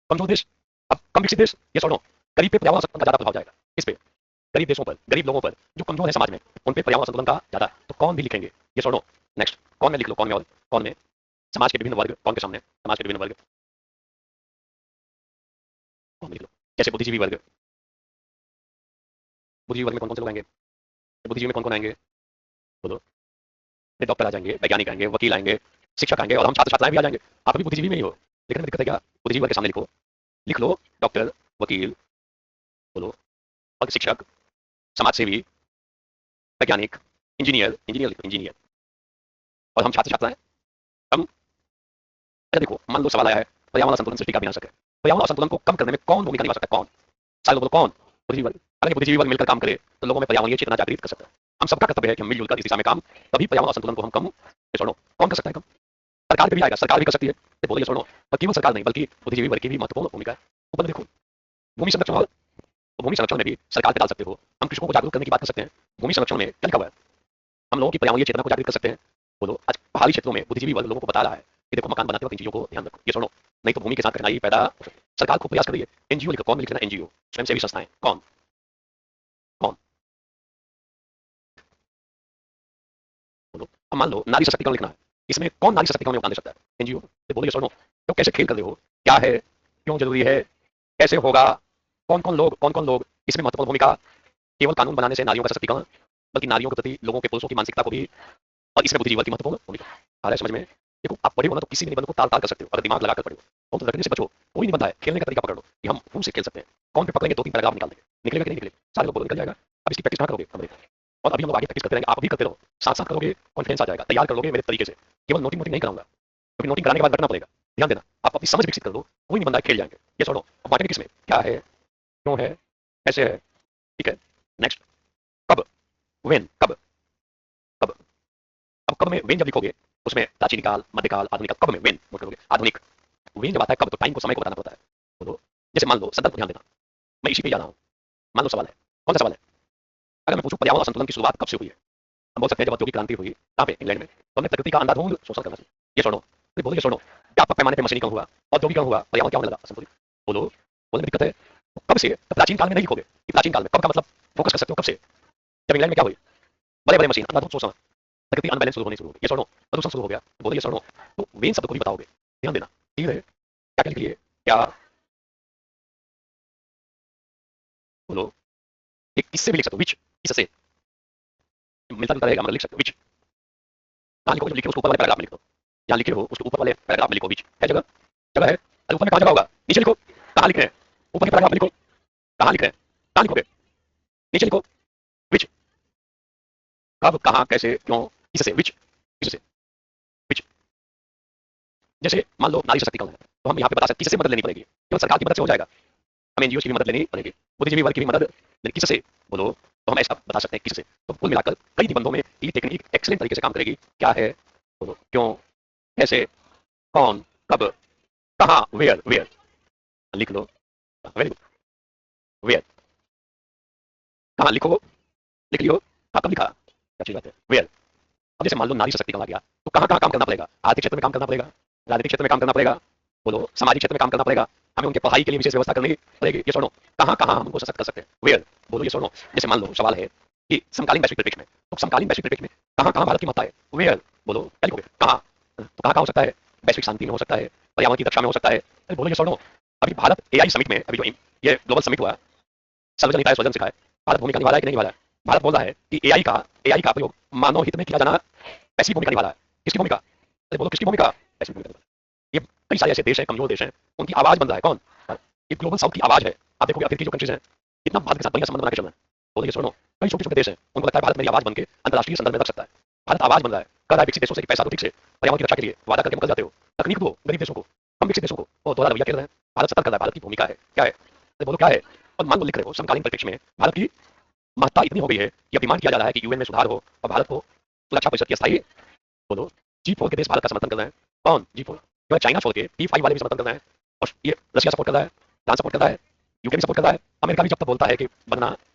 कमजोर देश, अब कम विकसित देश, ये सुनो, गरीब पे पर्यावरण संतुलन का ज्यादा प्रभाव जाएगा, किस पे, गरीब देशों पर, गरीब लोगों पर, जो कमजोर है समाज में, उन पे पर्यावरण संतुलन का ज्यादा, तो कौन भी लिखेंगे, ये सुनो। नेक्स्ट कौन में लिख लो, कौन में, और कौन में, समाज के विभिन्न वर्ग, कौन के सामने, समाज के विभिन्न वर्ग, कौन में लिख लो, जैसे बुद्धिजीवी वर्ग, बुद्धिजीवी वर्ग में कौन कौन से लोग आएंगे, बुद्धिजीवी में कौन कौन आएंगे, बोलो, डॉक्टर आ जाएंगे, वैज्ञानिक आएंगे, वकील आएंगे, शिक्षक आएंगे, और हम छात्र छात्राएं भी आ जाएंगे, आप अभी बुद्धिजीवी में ही हो, लिखने में दिक्कत है क्या, बुद्धिजीवी वर्ग के सामने लिखो, लिख लो डॉक्टर, वकील, बोलो, और शिक्षक, समाज सेवी, वैज्ञानिक, इंजीनियर, इंजीनियर लिखो इंजीनियर, और हम छात्र छात्राएं, हम, अच्छा देखो मान लो सवाल आया है पर्यावरण संतुलन सृष्टि का विनाशक है, पर्यावरण असंतुलन को कम करने में कौन भूमिका निभा सकता है? कौन? सारे लोग बोलो कौन? बुद्धिजीवी वर्ग। अगर ये बुद्धिजीवी वर्ग मिलकर काम करे तो लोगों में पर्यावरणीय चेतना जागृत कर सकता है। हम सबका कर्तव्य है कि हम मिलजुल कर इस दिशा में काम, तभी पर्यावरण असंतुलन को हम कम ये छोड़ो। कौन कर सकता है कम? सरकार पे भी आएगा, सरकार भी कर सकती है। ये बोलो ये छोड़ो, और केवल सरकार नहीं बल्कि बुद्धिजीवी वर्ग की भी महत्वपूर्ण भूमिका है। ऊपर देखो, भूमि संरक्षण और भूमि संरक्षण में भी सरकार पे डाल सकते हो। हम कृषकों को जागरूक करने की बात कर सकते हैं। भूमि संरक्षण में क्या लिखा हुआ है? हम लोगों की पर्यावरणीय चेतना को जागृत कर सकते हैं। बोलो आज पहाड़ी क्षेत्रों में बुद्धिजीवी वर्ग लोगों को बता रहा है कि देखो मकान बनाते वक्त इन चीजों को ध्यान रखो, ये सुनो, नहीं तो भूमि के साथ कठिनाई पैदा हो सकती है। सरकार को प्रयास कर रही है। एनजीओ लिखो, कौन लिख रहा है? एनजीओ, स्वयंसेवी संस्थाएं। कौन? कौन? बोलो। अब मान लो नारी सशक्तिकरण लिखना है, इसमें कौन नारी सशक्तिकरण में योगदान दे सकता है? एनजीओ। बोलो ये सुनो, तो कैसे खेल कर रहे हो? क्या है? क्यों जरूरी है? कैसे होगा? कौन कौन लोग इसमें महत्वपूर्ण भूमिका? केवल कानून बनाने से नारियों का सशक्तिकरण, बल्कि नारियों के प्रति लोगों के पुरुषों की मानसिकता को भी, और इसमें बुद्धिजीवी की महत्वपूर्ण भूमिका आ रहा है समझ में। देखो आप पढ़े हो ना तो किसी भी निबंध को ताल ताल कर सकते हो अगर दिमाग लगाकर पढ़े हो। बहुत रटने से बचो, कोई निबंध है खेलने का तरीका पकड़ लो कि हम फूल से खेल सकते हैं। कौन पे पकड़ेंगे 2-3 पैराग्राफ निकाल देंगे, निकलेगा कि नहीं निकले सारे लोग बोलो निकल जाएगा। अब इसकी प्रैक्टिस कहाँ करोगे हमारे? और अभी हम लोग आगे प्रैक्टिस करते रहेंगे, आप भी करते रहो, साथ साथ करोगे कॉन्फिडेंस आ जाएगा, तैयार कर लोगे मेरे तरीके से। केवल नोटिंग नोटिंग नहीं कराऊंगा, क्योंकि नोटिंग कराने के बाद रटना पड़ेगा। ध्यान देना, आप अपनी समझ विकसित कर लो, कोई निबंध खेल जाएंगे। ये छोड़ो, अब बांटेंगे किसमें? क्या है? क्यों है? कैसे है? ठीक है, नेक्स्ट। कब? वेन? कब? कब? अब कब में वेन जब लिखोगे उसमें प्राचीन काल, मध्यकाल, आधुनिक काल, कब में वेन नोट करोगे। आधुनिक वेन जब आता है कब, तो टाइम को, समय को बताना पड़ता है। बोलो, जैसे मान लो संदर्भ को ध्यान देना, मैं इसी पे जा रहा हूँ। मान लो सवाल है, कौन सा सवाल है? अगर मैं पूछूं पर्यावरण संतुलन की शुरुआत कब से हुई है, हम बोल सकते हैं जब औद्योगिक क्रांति हुई। कहाँ पे? इंग्लैंड में। तो हमने प्रकृति का अंधाधुंध शोषण करना चाहिए। ये छोड़ो, तो बोलो ये छोड़ो, व्यापक पैमाने पर मशीनीकरण हुआ, औद्योगिकरण हुआ, पर्यावरण क्या होने लगा? असंतुलित। बोलो, बोलने में दिक्कत है। तो कब से? तो प्राचीन काल में नहीं लिखोगे कि प्राचीन काल में, कब का मतलब फोकस कर सकते हो कब से? जब इंग्लैंड में क्या हुई? बड़े बड़े मशीन, अंधाधुंध शोषण, प्रकृति अनबैलेंस शुरू होनी शुरू हो गई। ये छोड़ो, प्रदूषण शुरू हो गया। तो बोलो ये छोड़ो, तो वेन शब्द को भी बताओगे, ध्यान देना। ठीक है, क्या क्या लिख लिए? क्या? बोलो, एक किससे भी लिख सकते हो, विच, किससे मिलता जुलता रहेगा मगर लिख सकते हो विच। कहाँ लिखो? जब लिखे उसके ऊपर वाले पैराग्राफ में लिख दो। जहाँ लिखे हो उसके ऊपर वाले पैराग्राफ में लिखो विच। है जगह? जगह है? अरे ऊपर में कहाँ जगह होगा? नीचे लिखो। कहाँ लिख रहे हैं? ऊपर के पैराग्राफ में लिखो। कहाँ लिख रहे हैं? कहाँ लिखोगे? नीचे लिखो विच। कब, कहाँ, कैसे, क्यों, किससे, विच, किससे, विच। जैसे मान लो नारी सशक्तिकरण है, तो हम यहाँ पे बता सकते किससे मदद लेनी पड़ेगी? केवल सरकार की मदद से हो जाएगा? हमें एनजीओ की भी मदद लेनी पड़ेगी, बुद्धिजीवी वर्ग की भी मदद लेनी। किससे? बोलो, तो हम ऐसा बता सकते हैं किससे। तो कुल मिलाकर कई निबंधों में ये टेक्निक एक्सीलेंट तरीके से काम करेगी। क्या है? बोलो, क्यों, कैसे, कौन, कब, कहाँ, वेयर, वेयर लिख लो। Very good, where. कहाँ लिखो? लिख लियो। हाँ कब लिखा? अच्छी बात है, वेयर। अब जैसे मान लो नारी सशक्तिकरण आ गया, तो कहाँ कहाँ काम करना पड़ेगा? आर्थिक क्षेत्र में काम करना पड़ेगा, राजनीतिक क्षेत्र में काम करना पड़ेगा, बोलो सामाजिक क्षेत्र में काम करना पड़ेगा, हमें उनके पढ़ाई के लिए विशेष व्यवस्था करनी पड़ेगी। ये सुनो, कहाँ कहाँ हम उनको सशक्त कर सकते हैं? वेयर। बोलो ये सुनो, जैसे मान लो सवाल है कि समकालीन वैश्विक परिप्रेक्ष्य में, तो समकालीन वैश्विक परिप्रेक्ष्य में कहाँ कहाँ भारत की महत्ता है? वेयर। बोलो क्या लिखोगे? कहाँ? तो कहाँ कहाँ हो सकता है? वैश्विक शांति में हो सकता है, पर्यावरण की रक्षा में हो सकता है। अरे बोलो ये सुनो, अभी भारत एआई समिट में, अभी जो ये ग्लोबल समिट हुआ, सर्वजन हिताय स्वजन सिखाए, भारत भूमिका निभा रहा है कि नहीं निभा रहा है? भारत बोल रहा है कि एआई का प्रयोग मानव हित में किया जाना ऐसी भूमिका निभा रहा है। किसकी भूमिका? अरे बोलो किसकी भूमिका? ऐसी भूमिका निभा रहा है। ये कई सारे ऐसे देश हैं, कमजोर देश हैं, उनकी आवाज बन रहा है। कौन? ये ग्लोबल साउथ की आवाज है। आप देखोगे अफ्रीकी जो कंट्रीज हैं, कितना भारत के साथ बढ़िया संबंध बना के चल रहे हैं। बोलो ये सुनो, कई छोटे छोटे देश हैं, उनको लगता है भारत मेरी आवाज बन के अंतर्राष्ट्रीय संदर्भ में रख सकता है। भारत आवाज बन रहा है, कर रहा है विकसित देशों से कि पैसा दो ठीक से, पर्यावरण की रक्षा के लिए वादा करके मुकर जाते हो। तकनीक दो गरीब देशों को, हम विकसित देशों को, और दोहरा रवैया कर रहे हैं। भारत सतर्क कर रहा है, भारत की भूमिका है क्या है? अरे बोलो क्या है? और मान लो लिख रहे हो समकालीन परिप्रेक्ष्य में भारत की महत्ता इतनी हो गई है कि अब डिमांड किया जा रहा है कि यूएन में सुधार हो और भारत को सुरक्षा परिषद की स्थायी। बोलो, G4 के देश भारत का समर्थन कर रहे हैं। कौन? G4 जो चाइना छोड़ के P5 वाले भी समर्थन कर रहे हैं, और ये रशिया सपोर्ट कर रहा है, फ्रांस सपोर्ट कर रहा है, यूके भी सपोर्ट कर रहा है, अमेरिका भी जब तक बोलता है कि बनना,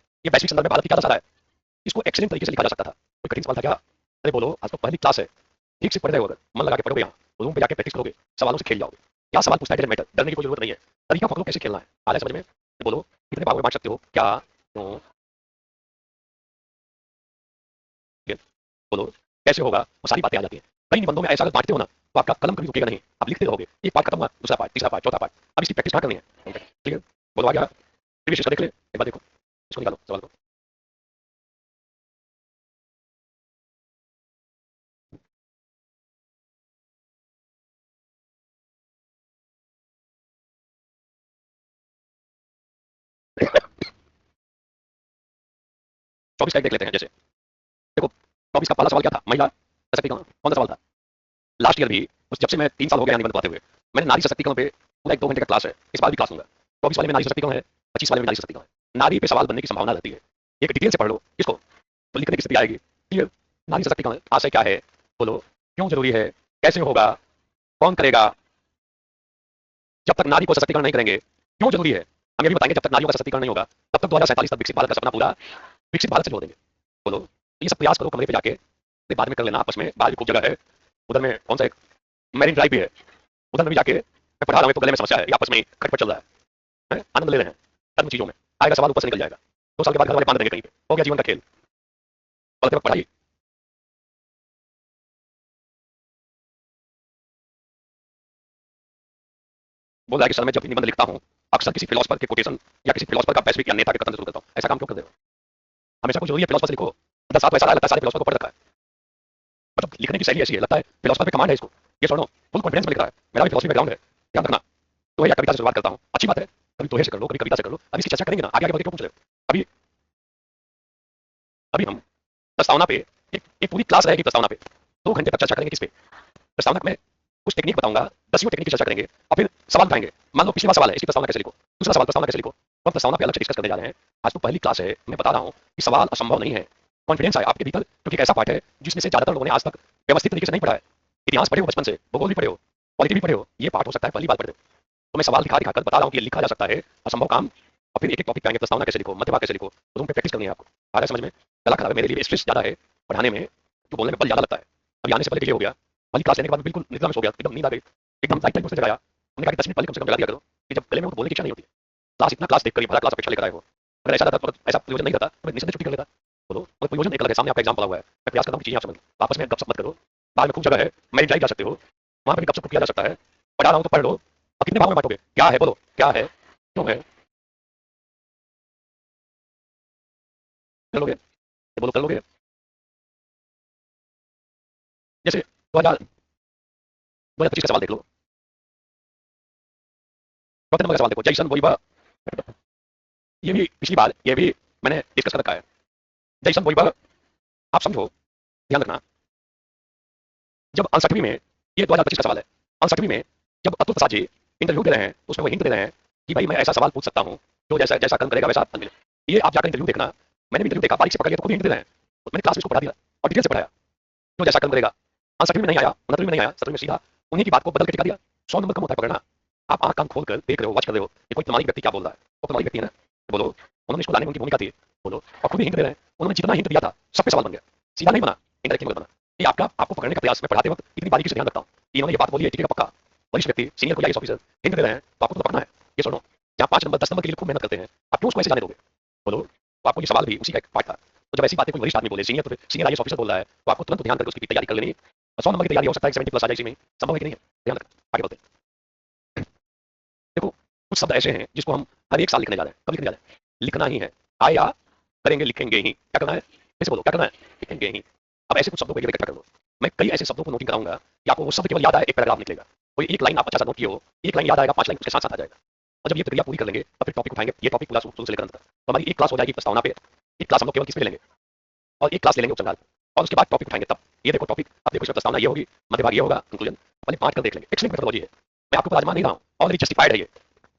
ये वैश्विक संदर्भ में भारत की क्या दशा है? इसको एक्सीलेंट तरीके से लिखा जा सकता था। कोई कठिन सवाल था क्या? अरे बोलो, आज तो पहली क्लास है, ठीक से पढ़ रहे हो, अगर मन लगा के पढ़ोगे, यहाँ रूम पे जाके प्रैक्टिस करोगे, सवालों से खेल जाओगे। क्या सवाल पूछता है मैटर, डरने की कोई जरूरत नहीं है। तरीका पकड़ो कैसे खेलना है, आ रहा है समझ में? बोलो कितने भागों में बांट सकते हो? क्या, क्यों, बोलो कैसे होगा, वो सारी बातें आ जाती हैं। कई निबंधों में ऐसा अगर बांटते हो ना, तो आपका कलम कभी रुकेगा नहीं, आप लिखते रहोगे। एक पार्ट खत्म हुआ, दूसरा पार्ट, तीसरा पार्ट, चौथा पार्ट। अब इसकी प्रैक्टिस कहाँ करनी है? ठीक है, बोलो आ गया। प्रीवियस देख ले एक बार, देखो इसको निकालो सवाल को। चौबीस का एक देख लेते हैं। जैसे देखो, चौबीस का पहला सवाल क्या था? महिला सशक्तिकरण। कौन सा सवाल था? लास्ट ईयर भी, जब से मैं 3 साल हो गया निबंध पढ़ाते हुए, मैंने नारी सशक्तिकरण पे पूरा 1-2 घंटे का क्लास है, इस बार भी क्लास लूंगा। 24 वाले में नारी सशक्तिकरण है, 25 वाले में नारी सशक्तिकरण है। नारी पे सवाल बनने की संभावना रहती है, एक डिटेल से पढ़ लो इसको, तो लिखने की स्थिति आएगी। क्लियर? नारी सशक्तिकरण आशय क्या है, बोलो, क्यों जरूरी है, कैसे होगा, कौन करेगा, जब तक नारी को सशक्तिकरण नहीं करेंगे क्यों जरूरी है, हम ये भी बताएंगे जब तक नारियों का सशक्तिकरण नहीं होगा तब तक 2047 तक विकसित भारत का सपना पूरा विकसित भारत से जोड़ देंगे। बोलो, तो ये सब प्रयास करो कमरे पे जाके, फिर बाद में कर लेना आपस में, बाहर भी खूब जगह है, उधर में कौन सा एक मैरिन ड्राइव भी है, उधर में भी जाके, मैं पढ़ा रहा हूँ तो गले में समस्या है, ये आपस में खटपट चल रहा है, आनंद ले रहे हैं धर्म चीजों में, आएगा सवाल ऊपर से निकल जाएगा, 2 साल के बाद घर वाले बांध देंगे कहीं पे, हो गया जीवन का खेल। पढ़ते वक्त पढ़ाई, बोल रहा है कि सर मैं जब भी निबंध लिखता हूँ अक्सर किसी फिलोसफर के कोटेशन या किसी फिलोसफर का वैश्विक या नेता के कथन से शुरू करता हूँ, ऐसा काम क्यों कर रहे हो, हमेशा कुछ जरूरी है फिलोसफर से लिखो, 10 साल तो ऐसा लगता है सारे फिलोसफर को पढ़ रखा है, मतलब लिखने की शैली ऐसी है, लगता है फिलोसफर पे कमांड है इसको, ये सुनो फुल कॉन्फिडेंस में लिख रहा है, मेरा भी फिलोसफी बैकग्राउंड है, ध्यान रखना। तो या कविता से शुरुआत करता हूँ, अच्छी बात है, कभी दोहे से कर लो, कभी कविता से कर लो, अभी इसकी चर्चा करेंगे ना, आगे आगे बढ़ के क्यों पूछ रहे हो। अभी अभी हम प्रस्तावना पे एक पूरी क्लास रहेगी प्रस्तावना पे, 2 घंटे तक चर्चा करेंगे किस पे, प्रस्तावना में कुछ टेक्निक बताऊंगा, 10 टेक्निक की चर्चा करेंगे और फिर सवाल उठाएंगे। मान लो पिछली बार सवाल है इसकी प्रस्तावना कैसे लिखो, दूसरा सवाल प्रस्तावना कैसे लिखो, तो हम प्रस्तावना पे अलग से डिस्कस करने जा रहे हैं। आज तो पहली क्लास है, मैं बता रहा हूँ कि सवाल असंभव नहीं है, कॉन्फिडेंस है आपके भीतर, क्योंकि एक ऐसा पाठ है जिसमें से ज्यादातर लोगों ने आज तक व्यवस्थित तरीके से नहीं पढ़ा है। इतिहास पढ़े हो बचपन से, भूगोल भी पढ़े हो, पॉलिटी भी पढ़े हो, ये पाठ हो सकता है पहली बार पढ़े हो, तो मैं सवाल दिखा दिखाकर बता रहा हूँ कि ये लिखा जा सकता है, असंभव काम। और फिर एक एक टॉपिक पे आएंगे, प्रस्तावना कैसे लिखो, मध्यभाग कैसे लिखो, तो तुम पे प्रैक्टिस करनी है आपको। आ रहा है समझ में, गला खराब है मेरे लिए, स्ट्रेस ज्यादा है पढ़ाने में, जो बोलने में बल ज्यादा लगता है। अभी आने से पहले डिले हो गया, पहली क्लास लेने के बाद बिल्कुल निद्रा में सो गया, एकदम नींद आ गई, एकदम टाइट टाइट से जगाया, हमने कहा कि 10 मिनट पहले कम से कम जगा दिया करो कि जब गले में हो तो बोलने की इच्छा नहीं होती। क्लास इतना क्लास देख कर भरा क्लास अपेक्षा लेकर आए हो, अगर ऐसा रहता तो ऐसा प्रयोजन नहीं रहता तो मैं निश्चित छुट्टी कर लेता। बोलो, और प्रयोजन एक अलग है, सामने आपका एग्जाम पड़ा हुआ है, मैं प्रयास करता हूँ कि चीजें आप समझ लो, आपस में गपशप मत करो, बाहर में खूब जगह है, मेरी ड्राइव जा सकते हो, वहां पर भी गपशप किया जा सकता है, पढ़ा रहा हूँ तो पढ़ लो। अब कितने भागों में बांटोगे, क्या है बोलो, क्या है, क्यों है, कर लोगे, ये बोलो कर लोगे। जैसे 2025 का सवाल देख लो, चौथे नंबर का सवाल देखो, जैसन वही वह, ये भी पिछली बार ये भी मैंने डिस्कस कर रखा है, जैसन वही वह, आप समझो, ध्यान रखना। जब 68वीं में, ये 2025 का सवाल है, 68वीं में जब अतुल प्रसाद जी इंटरव्यू दे रहे हैं तो उसमें वो हिंट दे रहे हैं कि भाई मैं ऐसा सवाल पूछ सकता हूँ जो जैसा जैसा कर्म करेगा वैसा फल मिले। ये आप जाकर इंटरव्यू देखना, मैंने भी इंटरव्यू देखा, बारीक से पकड़ लिया तो खुद हिंट दे रहे हैं, तो मैंने क्लास में इसको पढ़ा दिया और डिटेल से पढ़ाया, जो जैसा कर्म करेगा। 68वीं में नहीं आया, 69वीं में नहीं आया, 70वीं में सीधा उन्हीं की बात को बदल के टिका दिया। 100 नंबर कम होता है पकड़ना, आप आंख कान खोल कर देख रहे हो, वॉच कर रहे हो कि कोई प्रमाणिक व्यक्ति क्या बोल रहा है, वो प्रमाणिक व्यक्ति है ना, तो बोलो उन्होंने इसको लाने में उनकी भूमिका थी, बोलो, और खुद ही हिंट दे रहे हैं, उन्होंने जितना हिंट दिया था सब पे सवाल बन गया, सीधा नहीं बना, इनडायरेक्टली बना। ये आपका आपको पकड़ने का प्रयास मैं पढ़ाते वक्त इतनी बारीकी से ध्यान रखता हूँ, इन्होंने ये बात बोली है, ठीक है पक्का, वरिष्ठ व्यक्ति सीनियर कोई आईएएस ऑफिसर हिंट दे रहे हैं तो आपको तो पकड़ना है। ये सुनो, जहाँ 5 नंबर 10 नंबर के लिए खूब मेहनत करते हैं, आप क्यों उसको ऐसे जाने दोगे, बोलो। तो आपको ये सवाल भी उसी का एक पार्ट था, तो जब ऐसी बातें कोई वरिष्ठ आदमी बोले, सीनियर आईएएस ऑफिसर बोल रहा है, तो आपको तुरंत ध्यान करके उसकी तैयारी कर लेनी है। 100 नंबर की तैयारी हो सकता है 70+ आ जाए इसी में, संभव है कि नहीं है, ध्यान रखना। आगे बढ़ते हैं, देखो कुछ शब्द ऐसे हैं जिसको हम हर एक साल लिखने जा रहे हैं, कब लिखने जा रहे हैं, लिखना ही है, आया करेंगे लिखेंगे ही, क्या करना है, कैसे बोलो क्या करना है, लिखेंगे ही। अब ऐसे कुछ शब्दों को एक इकट्ठा कर लो, मैं कई ऐसे शब्दों को नोटिंग कराऊंगा कि आपको वो शब्द केवल याद आए, एक पैराग्राफ निकलेगा, कोई एक लाइन आप अच्छा सा नोट किए हो, एक लाइन याद आएगा, 5 लाइन उसके साथ साथ आ जाएगा, और जब ये प्रक्रिया पूरी कर लेंगे तो फिर टॉपिक उठाएंगे, ये टॉपिक पूरा शुरू से लेकर अंत तक, तो हमारी एक क्लास हो जाएगी प्रस्तावना पे, एक क्लास हम लोग केवल किस पे लेंगे, और एक क्लास ले लेंगे उपसंहार पे, और उसके बाद टॉपिक उठाएंगे। तब ये देखो टॉपिक, अब देखो इसमें प्रस्तावना ये होगी, मध्य भाग ये होगा, कंक्लूजन, पहले 5 कर देख लेंगे, एक्सलेंट मेथोडोलॉजी है, मैं आपको आजमा नहीं रहा हूँ, ऑलरेडी जस्टिफाइड है ये,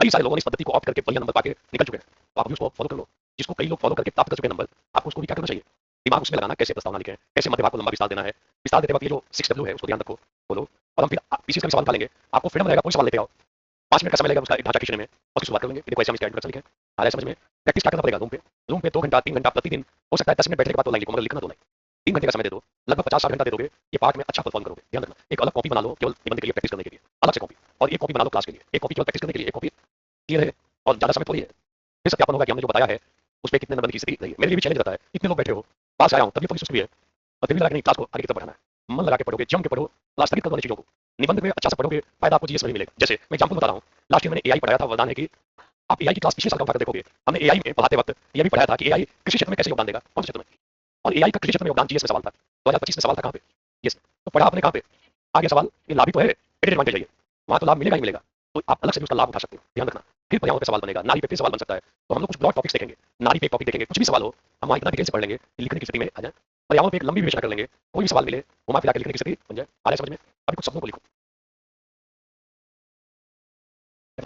कई सारे लोगों ने इस पद्धति को ऑप्ट करके बढ़िया नंबर पाके निकल चुके हैं, तो आप भी उसको फॉलो कर लो, जिसको कई लोग फॉलो करके प्राप्त कर चुके नंबर, आपको उसको भी क्या करना चाहिए, दिमाग उसमें लगाना, कैसे प्रस्तावना लिखें, कैसे मध्य भाग को लंबा विस्तार देना है, विस्तार देते वक्त ये जो 6W है उसको ध्यान रखो, बोलो। और हम फिर पीछे का भी सवाल निकालेंगे, आपको फ्रीडम रहेगा, कोई सवाल लेते आओ, 5 मिनट का समय लगेगा उसका एक ढांचा खींचने में, और फिर शुरुआत कर लेंगे, देखो ऐसे हम इसका इंट्रोडक्शन लिखें, आ रहा है समझ में। प्रैक्टिस क्या करना पड़ेगा, रूम पे 2 घंटा 3 घंटा प्रतिदिन, हो सकता है 10 मिनट बैठने के बाद 2 लाइन लिखो, मगर लिखना 2 लाइन, 3 घंटे का समय दे दो, लगभग 50-60 घंटा दे दोगे, ये पार्ट में अच्छा परफॉर्म करोगे, ध्यान रखना। एक अलग कॉपी बना लो केवल निबंध के लिए प्रैक्टिस करने के लिए, अलग से कॉपी, और एक कॉपी बना लो क्लास के लिए, एक कॉपी केवल प्रैक्टिस करने के लिए, एक कॉपी क्लियर है, और ज्यादा समय थोड़ी है, फिर सत्यापन होगा कि हमने जो बताया है उस पर कितने नंबर की स्थिति रही है। मेरे लिए भी चैलेंज रहता है, इतने लोग बैठे हो, पास आया हूँ तभी थोड़ी सुस्ती है, और फिर भी लगा कि नहीं क्लास को आगे की तरफ बढ़ाना है, मन लगा के पढ़ोगे, जम के पढ़ो, क्लास स्थगित कर दो चीजों को, निबंध में अच्छा से पढ़ोगे, फायदा आपको जीएस में भी मिलेगा। जैसे मैं एग्जाम्पल बता रहा हूँ, लास्ट ईयर मैंने एआई पढ़ाया था, वरदान है कि आप एआई की क्लास पिछले साल का उठाकर देखोगे, हमने एआई में पढ़ाते वक्त ये भी पढ़ाया था कि एआई कृषि क्षेत्र में कैसे योगदान देगा, कौन से क्षेत्र में, और एआई का कृषि क्षेत्र में योगदान जीएस में सवाल था, 2025 में सवाल था कहाँ पे, जीएस में, तो पढ़ा आपने कहाँ पे, आ गया सवाल, ये लाभ ही तो है, एडेड एडवांटेज है ये, वहाँ तो लाभ मिलेगा ही मिलेगा, तो आप अलग से भी उसका लाभ उठा सकते हो, ध्यान रखना। फिर पर्यावरण पे सवाल बनेगा, नारी पे फिर सवाल बन सकता है, तो हम लोग कुछ ब्रॉड टॉपिक्स देखेंगे, नारी पे एक टॉपिक देखेंगे, कुछ भी सवाल हो हम वहाँ इतना डिटेल से पढ़ लेंगे कि लिखने की स्थिति में आ जाए, पर्यावरण पे एक लंबी विवेचना कर लेंगे, कोई भी सवाल मिले घुमा फिरा के लिखने की स्थिति बन जाए। आ रहा है समझ में, अभी कुछ शब्दों को लिखो,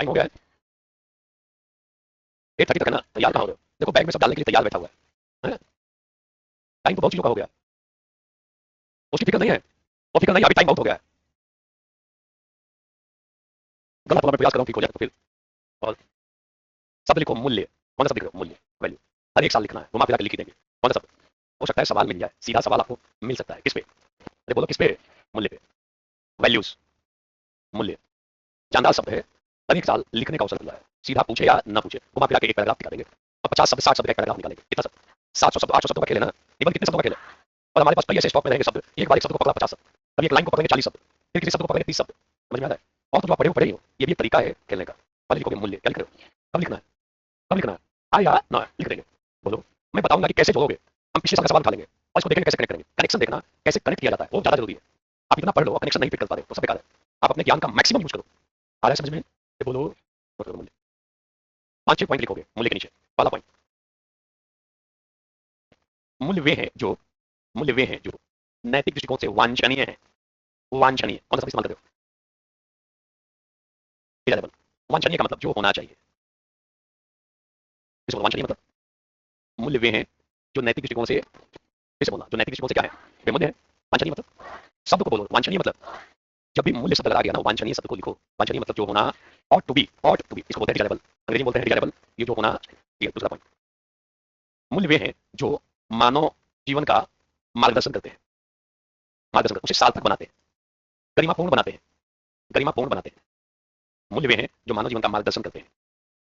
टाइम हो गया है 8:30 तक है ना, तैयार कहाँ हो रहे हो? देखो बैग में सब डालने के लिए तैयार बैठा हुआ है। टाइम तो बहुत चीजों का हो गया, उसकी फिक्र नहीं है, वो फिक्र नहीं, अभी टाइम बहुत हो गया है। गलत होगा, मैं प्रयास कर रहा हूँ ठीक हो जाए तो फिर। और शब्द लिखो, मूल्य। कौन सा शब्द लिख रहे हो? मूल्य, वैल्यू। हर एक साल लिखना है, घुमा फिरा के लिख ही देंगे। कौन सा शब्द? हो सकता है सवाल मिल जाए, सीधा सवाल आपको मिल सकता है। किस पे? अरे बोलो किस पे? मूल्य पे। वैल्यूज, मूल्य, जानदार शब्द है। हर एक साल लिखने का अवसर मिल रहा है, सीधा पूछे या ना पूछे, घुमा फिरा के एक पैराग्राफ दिखा देंगे। और 50 शब्द 60 शब्द का एक पैराग्राफ निकालेंगे। कितना शब्द? 700 शब्द 800 शब्दों का खेल है ना, केवल कितने शब्दों का खेल है? और हमारे पास कई ऐसे स्टॉक में रहेंगे शब्द, एक बार एक शब्द को पकड़ा 50 शब्द, कभी एक लाइन को पकड़ेंगे 40 शब्द, फिर किसी शब्द को पकड़ेंगे 30 शब्द। समझ में आ रहा है? और तो जो आप पढ़े हो पढ़े ही हो, ये भी एक तरीका है खेलने का। पहले लिखोगे मूल्य, क्या लिख रहे हो? कब लिखना है? कब लिखना है? हाँ या ना लिख देंगे। बोलो, मैं बताऊंगा कि कैसे जोड़ोगे। हम पिछले साल का सवाल उठा लेंगे और इसको देखेंगे कैसे कनेक्ट करेंगे। कनेक्शन देखना, कैसे कनेक्ट किया जाता है, वो ज्यादा जरूरी है। आप इतना पढ़ लो, कनेक्शन नहीं पिक कर पा रहे तो सब बेकार है। आप अपने ज्ञान का मैक्सिमम यूज करो। आ रहा है समझ में? ये बोलो, मूल्य। 5-6 पॉइंट लिखोगे मूल्य के नीचे। पहला पॉइंट, मूल्य वे हैं जो, मूल्य वे हैं जो नैतिक दृष्टिकोण से वांछनीय है। वांछनीय कौन सा शब्द इस्तेमाल कर रहे हो? डिजायरेबल। वांछनीय का मतलब जो होना चाहिए। इसको वांछनीय मतलब, मूल्य वे हैं जो नैतिक दृष्टिकोण से, कैसे बोलना, जो नैतिक दृष्टिकोण से क्या है? बेमूल्य है। वांछनीय मतलब, शब्द को बोलो। वांछनीय मतलब, जब भी मूल्य शब्द लगा गया ना, वांछनीय शब्द को लिखो। वांछनीय मतलब जो होना, ought to be, ought to be, इसको बोलते हैं डिजायरेबल। अंग्रेजी में बोलते हैं डिजायरेबल, ये जो होना। ये दूसरा पॉइंट, मूल्य वे हैं जो मानव जीवन का मार्गदर्शन करते हैं। मार्गदर्शन करते, उसे सार्थक बनाते हैं, गरिमापूर्ण बनाते हैं, गरिमापूर्ण बनाते हैं। मूल्य वे हैं जो मानव जीवन का मार्गदर्शन करते हैं,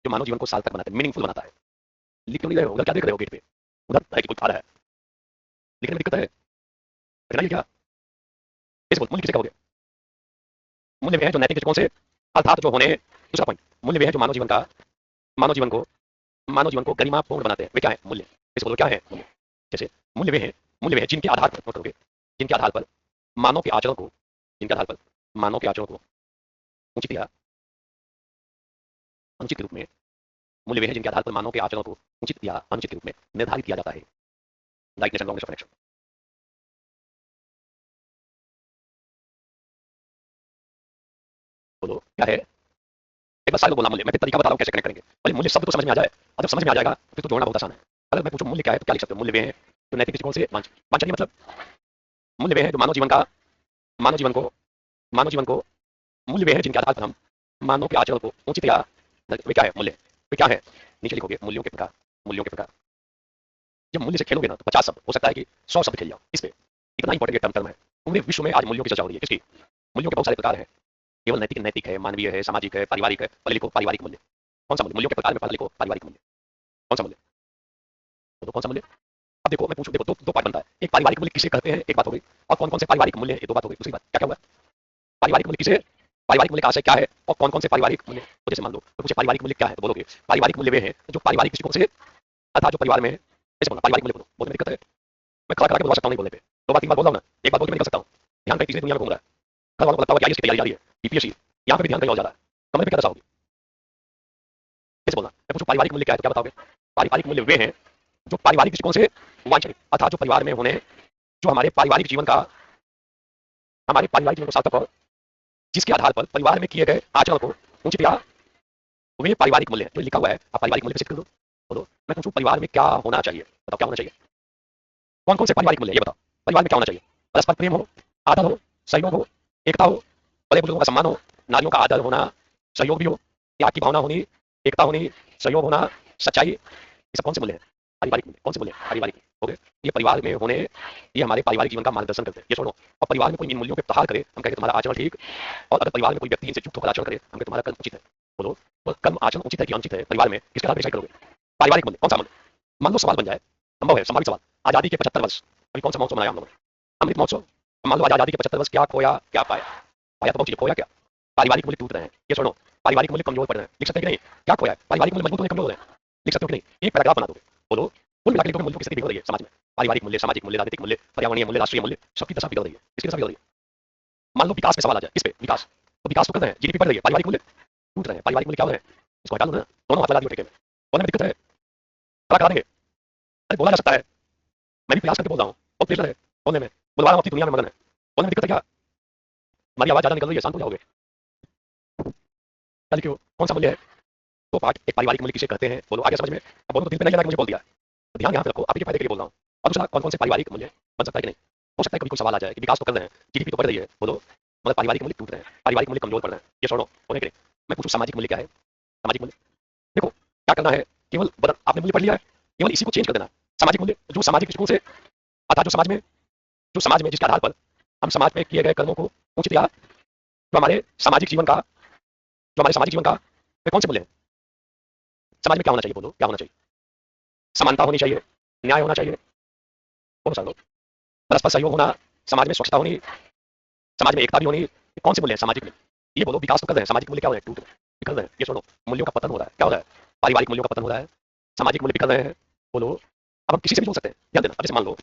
जो मानव जीवन को सार्थक बनाते हैं, मीनिंगफुल बनाता है। लिख क्यों नहीं रहे हो? उधर क्या देख रहे हो गेट पे? उधर है कि कोई खा रहा है? लिखने में दिक्कत है? लिखना ही क्या? कैसे बोल, मूल्य किसे कहोगे? मूल्य वे हैं जो नैतिक दृष्टिकोण से, अर्थात जो होने। दूसरा पॉइंट, मूल्य वे हैं जो मानव जीवन का, मानव जीवन को, मानव जीवन को गरिमापूर्ण बनाते हैं। वे क्या है? मूल्य। कैसे बोलो क्या है मूल्य? जैसे मूल्य वे हैं, मूल्य वे हैं जिनके आधार पर, नोट करोगे, जिनके आधार पर मानव के आचरण को, जिनके आधार पर मानव के आचरण को उचित या अनुचित के रूप में, मूल्य वे हैं जिनके आधार पर मानव के आचरण को उचित या अनुचित के रूप में निर्धारित किया जाता है। Rightness and wrongness of action. बोलो क्या है? एक बार सारे लोग बोलना मूल्य, मैं फिर तरीका बता रहा हूँ कैसे कनेक्ट करेंगे। पहले मूल्य शब्द तो समझ में आ जाए, और जब समझ में आ जाएगा फिर तो जोड़ना बहुत आसान है। अगर मैं पूछूं मूल्य क्या है तो क्या लिख सकते हो? मूल्य वे हैं जो नैतिक दृष्टिकोण से वांछनीय मतलब, मूल्य वे हैं जो मानव जीवन का, मानव जीवन को, मानव जीवन को, मूल्य वे हैं जिनके आधार पर हम मानव के आचरण को उचित या, वे क्या है मूल्य? वे क्या है? नीचे लिखोगे मूल्यों के प्रकार, मूल्यों के प्रकार। जब मूल्य से खेलोगे ना तो 50 शब्द, हो सकता है कि 100 शब्द खेल जाओ इस पे। इतना इंपॉर्टेंट टर्म है। पूरे विश्व में आज मूल्यों की चर्चा हो रही है। किसकी? मूल्यों के बहुत सारे प्रकार हैं। केवल नैतिक, नैतिक है, मानवीय है, सामाजिक है, पारिवारिक है। पहले लिखो पारिवारिक मूल्य। कौन सा मूल्य? मूल्यों के प्रकार में पहले लिखो पारिवारिक मूल्य। कौन सा मूल्य? तो कौन सा मूल्य? अब देखो मैं पूछूं, देखो दो पार्ट बनता है। एक पारिवारिक मूल्य किसे कहते हैं, एक बात हो गई। और कौन कौन से पारिवारिक मूल्य, ये दो बात हो गई। दूसरी बात क्या क्या हुआ? पारिवारिक मूल्य किसे, पारिवारिक मूल्य का आशय क्या है, और कौन कौन से पारिवारिक मूल्य। तो जैसे मान लो तो पूछे पारिवारिक मूल्य क्या है, तो बोलोगे पारिवारिक मूल्य वे हैं जो पारिवारिक दृष्टिकोण से, अर्थात जो परिवार में, ऐसे बोलना पारिवारिक मूल्य बोलो। बोलने में दिक्कत है? मैं खड़ा खड़ा के बुला सकता हूँ, नहीं बोलने पे। दो बार तीन बार बोल रहा हूँ ना, एक बार बोल के मैं निकल सकता हूँ। ध्यान कहीं तीसरी दुनिया में घूम रहा है। घर वालों को लगता हुआ कि आईएएस की तैयारी जा रही है, बीपीएससी, यहाँ पे भी ध्यान कहीं और जा रहा है। कमरे पे क्या दशा होगी? कैसे बोलना? मैं पूछूं पारिवारिक मूल्य क्या है तो क्या बताओगे? पारिवारिक मूल्य वे हैं जो पारिवारिक दृष्टिकोण से वांछनीय, अर्थात जो परिवार में होने, जो हमारे पारिवारिक जीवन का, हमारे पारिवारिक जीवन को सार्थक और जिसके आधार पर परिवार में किए गए आचरण को उचित या, वे पारिवारिक मूल्य है। जो लिखा हुआ है आप पारिवारिक मूल्य पे शिफ्ट कर दो। बोलो मैं पूछूं परिवार में क्या होना चाहिए, बताओ क्या होना चाहिए? कौन कौन से पारिवारिक मूल्य ये बताओ? परिवार में क्या होना चाहिए? परस्पर प्रेम हो, आदर हो, सहयोग हो, एकता हो, बड़े बुजुर्गों का सम्मान हो, नारियों का आदर होना, सहयोग भी हो, त्याग की भावना होनी, एकता होनी, सहयोग होना, सच्चाई। ये सब कौन से मूल्य हैं? पारिवारिक मूल्य। कौन से मूल्य? पारिवारिक। हो गए। ये परिवार में होने, ये हमारे पारिवारिक जीवन का मार्गदर्शन करते हैं। ये छोड़ो, और परिवार में कोई इन मूल्यों पे प्रहार करे, हम कहें तुम्हारा आचरण ठीक, और अगर परिवार में कोई व्यक्ति इनसे चूक होकर आचरण करे, हम कहें तुम्हारा कर्म उचित है। बोलो वो कर्म आचरण उचित है कि अनुचित है परिवार में, किसके आधार पर डिसाइड करोगे? पारिवारिक मूल्य। कौन सा मूल्य? मान लो सवाल बन जाए, संभव है, संभावित सवाल, आजादी के 75 वर्ष, अभी कौन सा महोत्सव मनाया हम लोगों ने? अमृत महोत्सव। मान लो आज आजादी के 75 वर्ष, क्या खोया क्या पाया? पाया तो बहुत चीजें, खोया क्या? पारिवारिक मूल्य टूट रहे हैं। ये छोड़ो, पारिवारिक मूल्य कमजोर पड़ रहे हैं। लिख सकते हैं कि नहीं? क्या खोया है? पारिवारिक मूल्य मजबूत होने, कमजोर हो रहे हैं। लिख सकते हो कि नहीं? एक पैराग्राफ बना दोगे। बोलो कुल मिलाकर लिखोगे मूल्यों की स्थिति बिगड़ रही है समाज में। पारिवारिक मूल्य, सामाजिक मूल्य, राजनीतिक मूल्य, पर्यावरणीय मूल्य, राष्ट्रीय मूल्य, सबकी दशा बिगड़ रही है। इसकी दशा बिगड़ रही है। मान लो विकास पे सवाल आ जाए, किस पे? विकास। तो विकास तो कर रहे हैं, जीडीपी बढ़ रही है, पारिवारिक मूल्य टूट रहे हैं। पारिवारिक मूल्य क्या हो रहे हैं? इसको हटा लो ना, दोनों हाथ लगा दियो ठेके में। बोलने में दिक्कत है? खड़ा करा देंगे। अरे बोला जा सकता है, मैं भी प्रयास करके बोल रहा हूँ, बहुत प्रेशर है बोलने में, बुलवा रहा हूँ, अपनी दुनिया में मगन है। बोलने में दिक्कत है क्या? हमारी आवाज ज्यादा निकल रही है, शांत हो जाओगे? क्या लिखे हो, कौन सा मूल्य है? तो पाठ एक पारिवारिक मूल्य किसे कहते हैं, बोलो, आगे समझ में? अब बोलो तो दिल पे नहीं लेना कि मुझे बोल दिया, तो ध्यान यहाँ पे रखो, आपके फायदे के लिए बोल रहा हूँ। अब दूसरा, कौन कौन से पारिवारिक मूल्य बन सकता है कि नहीं? हो सकता है कभी कोई सवाल आ जाए कि विकास तो कर रहे हैं, जीडीपी तो बढ़ रही है, बोलो, मगर पारिवारिक मूल्य टूट रहे हैं, पारिवारिक मूल्य कमजोर पड़ रहे हैं, ये छोड़ो, होने के लिए मैं पूछूं सामाजिक मूल्य क्या है? सामाजिक मूल्य, देखो क्या करना है, केवल बदल, आपने मूल्य पढ़ लिया है, केवल इसी को चेंज कर देना। सामाजिक मूल्य जो सामाजिक दृष्टिकोण से, अर्थात जो समाज में जिसके आधार पर हम समाज में किए गए कर्मों को उचित या जो हमारे सामाजिक जीवन का, जो हमारे सामाजिक जीवन का वे कौन से मूल्य हैं? समाज में क्या होना चाहिए, बोलो क्या होना चाहिए? समानता होनी चाहिए, न्याय होना चाहिए, बोलो सर लोग, परस्पर सहयोग होना, समाज में स्वच्छता होनी, समाज में एकता भी होनी, ये कौन से मूल्य हैं सामाजिक मूल्य? ये बोलो, विकास तो कर रहे हैं, सामाजिक मूल्य क्या हो रहे हैं, टूट बिखर रहे हैं, ये सुनो, मूल्यों का पतन हो रहा है, क्या हो रहा है? पारिवारिक मूल्यों का पतन हो रहा है, सामाजिक मूल्य बिखर रहे हैं, बोलो। अब हम किसी से भी बोल सकते हैं, ध्यान देना, अब जैसे मान लो,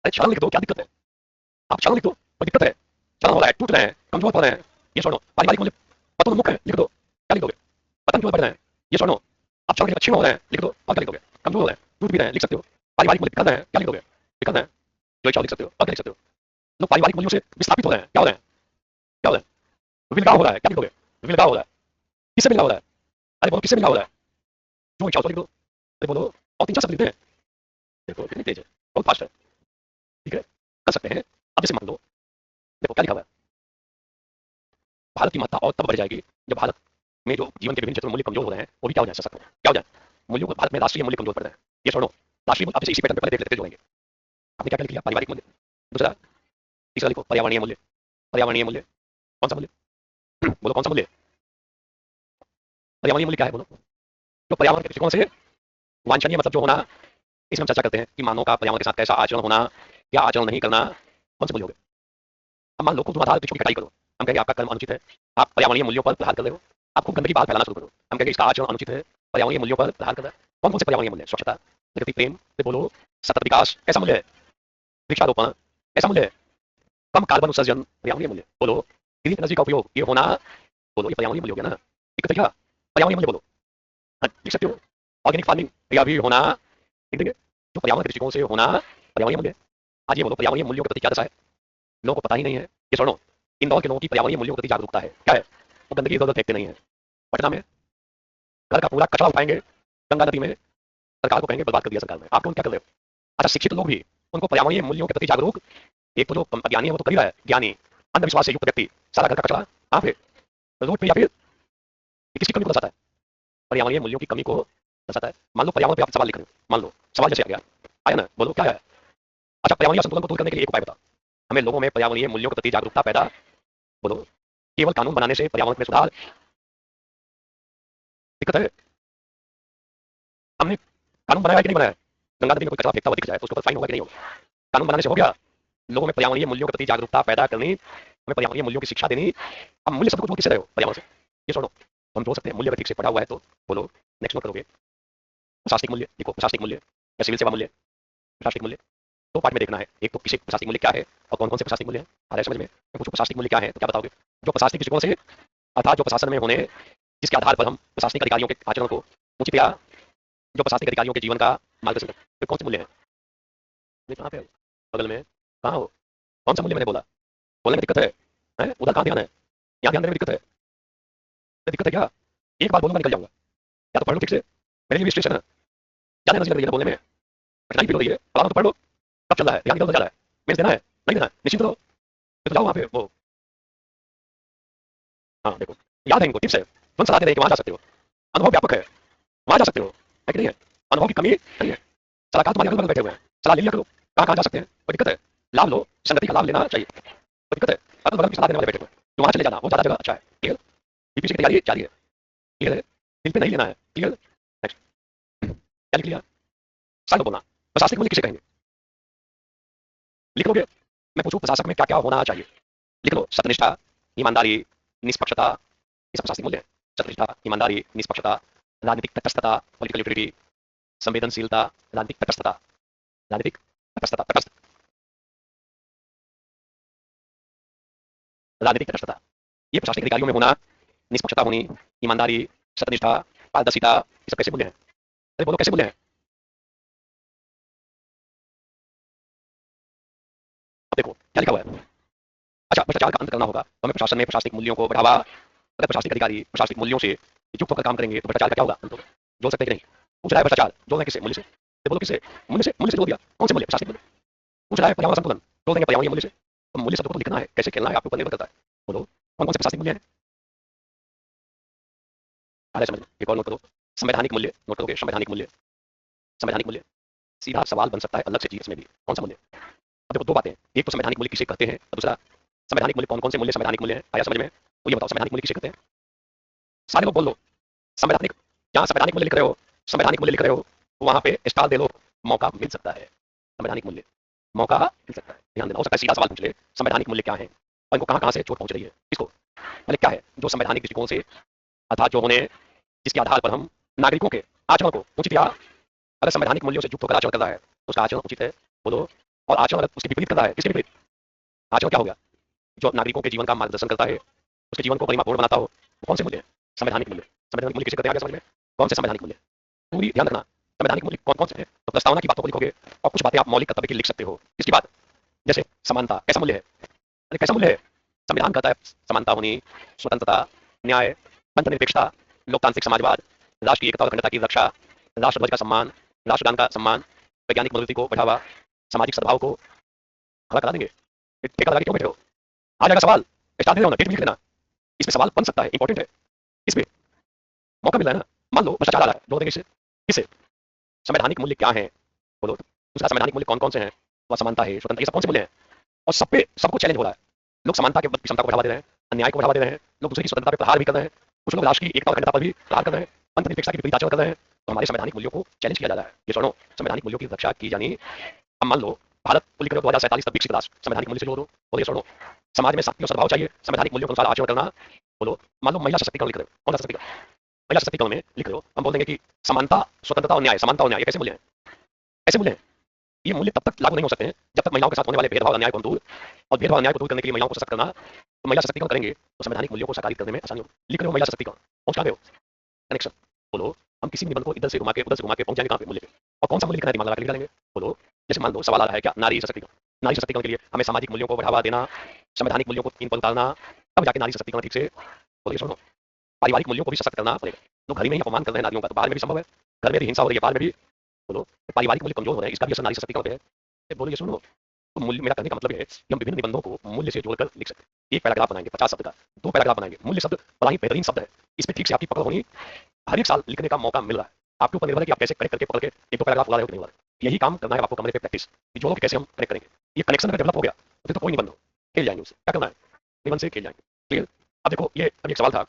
अरे क्षण लिख दो, क्या दिक्कत है? आप क्षण लिख दो, कोई दिक्कत है? क्षण हो रहा है, टूट रहे हैं, कमजोर पड़ रहे हैं, ये सुनो, पारिवारिक मूल्य पतन मुख है, लिख दो, क्या लिख दोगे? पतन क्यों बढ़ रहे हैं, ये सुनो, आप क्षण क्षीण हो रहे हैं, लिख दो, और क्या लिख दोगे? कमजोर हो रहे हैं, टूट भी रहे हैं, लिख सकते हो, पारिवारिक मूल्य बिखर रहे हैं, क्या लिख दोगे? बिखर रहे हैं, जो इच्छा हो लिख सकते हो, और क्या लिख सकते हो? लोग पारिवारिक मूल्यों से विस्थापित हो रहे हैं, क्या हो रहे हैं, क्या हो रहा है? विलगाव हो रहा है, क्या लिख दोगे? विलगाव हो रहा है, किससे मिलगा हो रहा है? अरे बोलो किससे मिलगा हो रहा है? जो इच्छा हो तो लिख दो, अरे बोलो, और तीन चार शब्द लिखते हैं, देखो कितनी तेज है, बहुत फास्ट है, ठीक है, कर सकते हैं। अब जैसे मान लो, देखो क्या लिखा हुआ है, भारत की महत्ता और तब बढ़ जाएगी जब भारत में जो जीवन के विभिन्न क्षेत्रों में मूल्य कमजोर हो रहे हैं वो भी क्या हो जाए, सशक्त हो, क्या हो जाए? मूल्यों को, भारत में राष्ट्रीय मूल्य कमजोर पड़ रहे हैं, ये छोड़ो, राष्ट्रीय मूल्य, अब जैसे इसी पैटर्न पे पहले देख लेते जोड़ेंगे। आपने क्या क्या लिख लिया, पारिवारिक मूल्य, दूसरा, तीसरा लिखो पर्यावरणीय मूल्य, पर्यावरणीय मूल्य, कौन सा मूल्य? बोलो कौन सा मूल्य? पर्यावरणीय मूल्य क्या है, बोलो? जो पर्यावरण के दृष्टिकोण से वांछनीय, मतलब जो होना, इसमें हम चर्चा करते हैं कि मानव का पर्यावरण के साथ कैसा आचरण होना या आचरण नहीं करना, कौन से मूल्य हो गए? अब मान लो खुद तुम आधार वृक्षों की कटाई करो, हम कहेंगे आपका कर्म अनुचित है, आप पर्यावरणीय मूल्यों पर प्रहार कर रहे हो, आप खूब गंदगी बाहर फैलाना शुरू करो, हम कहेंगे इसका आचरण अनुचित है, पर्यावरणीय मूल्यों पर प्रहार कर रहा है। कौन कौन से पर्यावरणीय मूल्य? स्वच्छता, प्रकृति प्रेम से बोलो, सतत विकास कैसा मूल्य है? वृक्षारोपण ऐसा मूल्य है? कम कार्बन उत्सर्जन पर्यावरणीय मूल्य, बोलो। ग्रीन एनर्जी का उपयोग ये होना, बोलो, ये पर्यावरणीय मूल्य हो गया ना? एक तरीका, पर्यावरणीय मूल्य बोलो, हाँ, लिख सकते हो। ऑर्गेनिक फार्मिंग या भी होना, लिख देंगे, जो पर्यावरण के दृष्टिकोण से होना पर्यावरणीय मूल्य। आज ये बोलो, पर्यावरणीय मूल्यों के प्रति क्या दशा है? लोगों को पता ही नहीं है, ये सुनो, इंदौर के लोगों की पर्यावरणीय मूल्यों के प्रति जागरूकता है, क्या है? वो गंदगी इधर उधर फेंकते नहीं है। पटना में घर का पूरा कचरा उठाएंगे गंगा नदी में, सरकार को कहेंगे बर्बाद कर दिया सरकार ने, आप लोग क्या कर रहे हो? अच्छा, शिक्षित लोग भी उनको पर्यावरणीय मूल्यों के प्रति जागरूक, एक तो जो अज्ञानी है वो तो कर ही रहा है, ज्ञानी अंधविश्वास से युक्त व्यक्ति सारा घर का कचरा कहाँ पे? रोड पे, या फिर किसकी कमी को दर्शाता है? पर्यावरणीय मूल्यों की कमी को दर्शाता है। मान लो पर्यावरण पे आप सवाल लिख रहे हो, मान लो सवाल जैसे आ गया, आया ना, बोलो क्या आया? अच्छा, पर्यावरणीय असंतुलन को दूर करने के लिए एक उपाय बताओ, हमें लोगों में पर्यावरणीय मूल्यों के प्रति जागरूकता पैदा, बोलो। केवल कानून बनाने से पर्यावरण में सुधार, दिक्कत है, हमने कानून बनाया है कि नहीं बनाया है? गंगा नदी में कोई कचरा फेंकता हुआ दिख जाए तो उसके ऊपर फाइन होगा कि नहीं होगा? कानून बनाने से हो गया? लोगों में पर्यावरणीय मूल्यों के प्रति जागरूकता पैदा करनी, हमें पर्यावरणीय मूल्यों की शिक्षा देनी। अब मूल्य शब्द को जोड़ किससे रहे हो? पर्यावरण से, ये छोड़ो, हम जोड़ सकते हैं, मूल्य अगर ठीक से पढ़ा हुआ है तो बोलो, नेक्स्ट नोट करोगे, प्रशासनिक मूल्य लिखो, प्रशासनिक मूल्य या सिविल सेवा मूल्य, प्रशासनिक मूल्य। दो पार्ट में देखना है, एक तो किसी प्रशासनिक मूल्य क्या है और कौन कौन से प्रशासनिक मूल्य हैं, आ रहा है समझ में? मैं पूछूं प्रशासनिक मूल्य क्या है तो क्या बताओगे? जो प्रशासनिक दृष्टिकोण से, अर्थात जो प्रशासन में होने, जिसके आधार पर हम प्रशासनिक अधिकारियों के आचरण को उचित या जो प्रशासनिक अधिकारियों के जीवन का मार्गदर्शन करते हैं, तो कौन से मूल्य हैं? ये कहाँ पे हो? बगल में कहाँ हो? कौन सा मूल्य मैंने बोला? बोलने में दिक्कत है, हैं? उधर कहाँ ध्यान है? यहाँ ध्यान देने में दिक्कत है? दिक्कत है क्या? एक बार बोलूंगा निकल जाऊंगा, या तो पढ़ लो ठीक से, मेरे लिए भी स्ट्रेस है ना, ज्यादा एनर्जी लग रही है ना बोलने में, कठिनाई फील हो रही है, पढ़ा तो पढ़ लो, कब चल रहा है, ध्यान इधर उधर जा रहा है, मेरे देना है नहीं देना है, निश्चिंत रहो, तो जाओ वहाँ पे वो, हाँ देखो, याद है इनको, टिप्स है, तुरंत सलाह दे रहे हैं कि वहाँ जा सकते हो, अनुभव व्यापक है, वहाँ जा सकते हो, है कि नहीं है? अनुभव की कमी नहीं है, सलाहकार तुम्हारे अगल बगल बैठे हुए हैं, सलाह ले लिया करो, कहाँ कहाँ जा सकते हैं, कोई दिक्कत है? लाभ लो, संगति का लाभ लेना चाहिए, कोई दिक्कत है? अगल बगल की सलाह देने वाले बैठे हुए हैं, तो वहाँ चले जाना, वो ज़्यादा जगह अच्छा है, क्लियर? बीपीसी की तैयारी जारी है, क्लियर है? दिल पे नहीं लेना है, क्लियर? नेक्स्ट, क्या लिख लिया? साइड बोलना, प्रशासनिक मूल्य किसे कहेंगे? लिख लोगे? मैं पूछूं प्रशासक में क्या क्या होना चाहिए, लिख लो, सत्यनिष्ठा, ईमानदारी, निष्पक्षता, ये सब प्रशासनिक मूल्य है। सत्यनिष्ठा, ईमानदारी, निष्पक्षता, राजनीतिक तटस्थता, पॉलिटिकल यूटिलिटी, संवेदनशीलता, राजनीतिक तटस्थता, राजनीतिक तटस्थता, तटस्थ, राजनीतिक तटस्थता, ये प्रशासनिक अधिकारियों में होना, निष्पक्षता होनी, ईमानदारी, सत्यनिष्ठा, पारदर्शिता, ये सब कैसे मूल्य हैं? अरे बोलो कैसे मूल्य हैं? अब देखो क्या लिखा हुआ है, अच्छा, भ्रष्टाचार का अंत करना होगा तो हमें प्रशासन में प्रशासनिक मूल्यों को बढ़ावा, अगर प्रशासनिक अधिकारी प्रशासनिक मूल्यों से युक्त होकर काम करेंगे तो भ्रष्टाचार का क्या होगा? अंत होगा। जोड़ सकते हैं कि नहीं? पूछ रहा है भ्रष्टाचार, जोड़ दें किससे? मूल्य से। तो बोलो किससे? मूल्य से जोड़ दिया। कौन से मूल्य? प्रशासनिक मूल्य। पूछ रहा है पर्यावरण संतुलन, जोड़ देंगे पर्यावरणीय मूल्य से। तो मूल्य शब्द को तो लिखना है, कैसे खेलना है आपके ऊपर निर्भर करता है। बोलो कौन कौन से प्रशासनिक मूल्य हैं? आ रहा है समझ में? एक और नोट करो, संवैधानिक मूल्य नोट करोगे, संवैधानिक मूल्य, संवैधानिक मूल्य सीधा सवाल बन सकता है अलग से जीएस में भी, कौन सा मूल्य? अब देखो दो बातें, एक तो संवैधानिक मूल्य किसे कहते हैं और दूसरा संवैधानिक मूल्य कौन कौन से मूल्य संवैधानिक मूल्य हैं, आया समझ में? तो ये बताओ संवैधानिक मूल्य किसे कहते हैं? सारे लोग बोल लो संवैधानिक, जहाँ संवैधानिक मूल्य लिख रहे हो, संवैधानिक मूल्य लिख रहे हो वहां पे स्टार दे लो, मौका मिल सकता है। संवैधानिक मूल्य, मौका मिल सकता है, ध्यान देना। हो सकता है सीधा सवाल पूछ ले संवैधानिक मूल्य क्या है और इनको कहाँ कहाँ से चोट पहुंच रही है, इसको मतलब क्या है जो संवैधानिक दृष्टिकोण से अर्थात जो होने जिसके आधार पर हम नागरिकों के आचरण को उचित या अगर संवैधानिक मूल्यों से युक्त होकर आचरण कर रहा है तो उसका आचरण उचित है, बोलो। और आचरण अगर उसके विपरीत कर रहा है, किसके विपरीत? आचरण क्या हो गया? जो नागरिकों के जीवन का मार्गदर्शन करता है, उसके जीवन को गरिमापूर्ण बनाता हो, वो कौन से मूल्य हैं? संवैधानिक मूल्य। संवैधानिक मूल्य किसे कहते हैं आगे समझ में? कौन से संवैधानिक मूल्य? पूरी ध्यान रखना, संवैधानिक मूल्य कौन कौन से हैं? तो प्रस्तावना की बातों को लिखोगे और कुछ बातें आप मौलिक कर्तव्य की लिख सकते हो। किसकी बात? जैसे समानता कैसा मूल्य है? अरे कैसा मूल्य है? संविधान कहता है समानता होनी, स्वतंत्रता, न्याय, धर्मनिरपेक्षता, लोकतांत्रिक समाजवाद, राष्ट्रीय एकता और अखंडता की रक्षा, राष्ट्रध्वज का सम्मान, राष्ट्रगान का सम्मान, वैज्ञानिक मनोवृत्ति को बढ़ावा, सामाजिक सद्भाव को खड़ा करा देंगे। टेका लगा के क्यों बैठे हो? आ जाएगा सवाल, स्टार्ट दे रहा हूं ना, डेट भी लिख लेना। इसमें सवाल बन सकता है, इंपॉर्टेंट है, इसमें मौका मिल रहा है ना। मान लो भ्रष्टाचार आ रहा है, जोड़ देंगे इससे, किससे? संवैधानिक मूल्य क्या है, बोलो। दूसरा संवैधानिक मूल्य कौन कौन से हैं? तो असमानता है, स्वतंत्रता, ये सब कौन से मूल्य हैं? और सब पे सबको चैलेंज हो रहा है। लोग समानता के क्षमता को बढ़ावा दे रहे हैं, अन्याय को बढ़ावा दे रहे हैं, लोग दूसरे की स्वतंत्रता पर प्रहार भी कर रहे हैं, कुछ लोग राष्ट्र की एकता और अखंडता पर भी प्रहार कर रहे हैं, अंतरनिरपेक्षता की विपरीत आचरण कर रहे हैं। तो हमारे संवैधानिक मूल्यों को चैलेंज किया जा रहा है। ये सुनो, संवैधानिक मूल्यों की रक्षा की जानी। अब मान लो भारत को लेकर 2047 तक विकसित राष्ट्र, संवैधानिक मूल्य से जोड़ो, बोलिए सुनो, समाज में शांति और सद्भाव चाहिए, संवैधानिक मूल्यों के अनुसार आचरण करना, बोलो। मान लो महिला सशक्तिकरण लिख रहे हो, कौन सा सशक्तिकरण? महिला सशक्तिकरण में लिख रहे हो, हम बोल देंगे कि समानता, स्वतंत्रता और न्याय, समानता और न्याय, ये कैसे मूल्य हैं? ऐसे मूल्य हैं, ये मूल्य तब तक लागू नहीं हो सकते हैं जब तक महिलाओं के साथ होने वाले भेदभाव अन्याय को दूर, और भेदभाव अन्याय को दूर करने के लिए महिलाओं को सशक्त करना, तो महिला सशक्तिकरण करेंगे तो संवैधानिक मूल्यों को साकारित करने में आसानी होगी। लिख रहे हो महिला सशक्तिकरण, पहुंच रहे हो कनेक्शन, बोलो। हम किसी भी निबंध को इधर से घुमा के उधर से घुमा के पहुंच जाएंगे कहाँ पे? मूल्य पे। और कौन सा मूल्य लिखना है दिमाग लगा के लिख डालेंगे, बोलो। जैसे मान लो सवाल आ रहा है क्या, नारी सशक्तिकरण, नारी सशक्तिकरण के लिए हमें सामाजिक मूल्यों को बढ़ावा देना, संवैधानिक मूल्यों को तीन पर उतारना, तब जाके नारी सशक्तिकरण ठीक से, बोलिए सुनो। पारिवारिक मूल्यों को भी सशक्त करना पड़ेगा, लोग घर ही में ही अपमान कर रहे हैं नारियों का, तो बाहर में भी संभव है, घर में भी हिंसा हो रही है, बाहर में भी, बोलो। पारिवारिक मूल्य कमजोर हो रहे हैं, इसका भी असर नारी सशक्तिकरण पे है। बोलो ये सुनो, तो मूल्य मेरा कहने का मतलब है कि हम विभिन्न निबंधों को मूल्य से जोड़कर लिख सकते हैं। एक पैराग्राफ बनाएंगे 50 शब्द का, दो पैराग्राफ बनाएंगे, मूल्य शब्द बड़ा ही बेहतरीन शब्द है, इस पे ठीक से आपकी पकड़ होनी, हर एक साल लिखने का मौका मिल रहा है। आपके ऊपर निर्भर है कि आप कैसे कनेक्ट करके पकड़ के एक दो पैराग्राफ उड़ा रहे हो कि नहीं उड़ा रहे। यही काम करना है आपको, कमरे पे प्रैक्टिस, जोड़ों के कैसे हम कनेक्ट करेंगे। ये कनेक्शन अगर डेवलप हो गया तो फिर तो कोई निबंध हो, खेल जाएंगे उससे, क्या करना है, निबंध से खेल जाएंगे। क्लियर? अब देखो ये अभी एक सवाल था,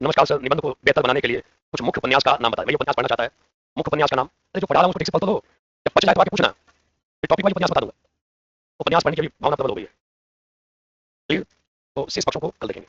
नमस्कार सर, निबंध को बेहतर बनाने के लिए कुछ मुख्य उपन्यास का नाम बताएं। मैं उपन्यास पढ़ना चाहता है, मुख्य उपन्यास का नाम, अरे जो पढ़ा रहा हूँ उसको ठीक से पढ़ तो लो, जब पढ़ जाए तो आके पूछना, फिर टॉपिक वाइज उपन्यास बता दूंगा। उपन्यास पढ़ने की अभी भावना प्रबल हो गई है। क्लियर? तो शेष पक्षों को कल देखेंगे।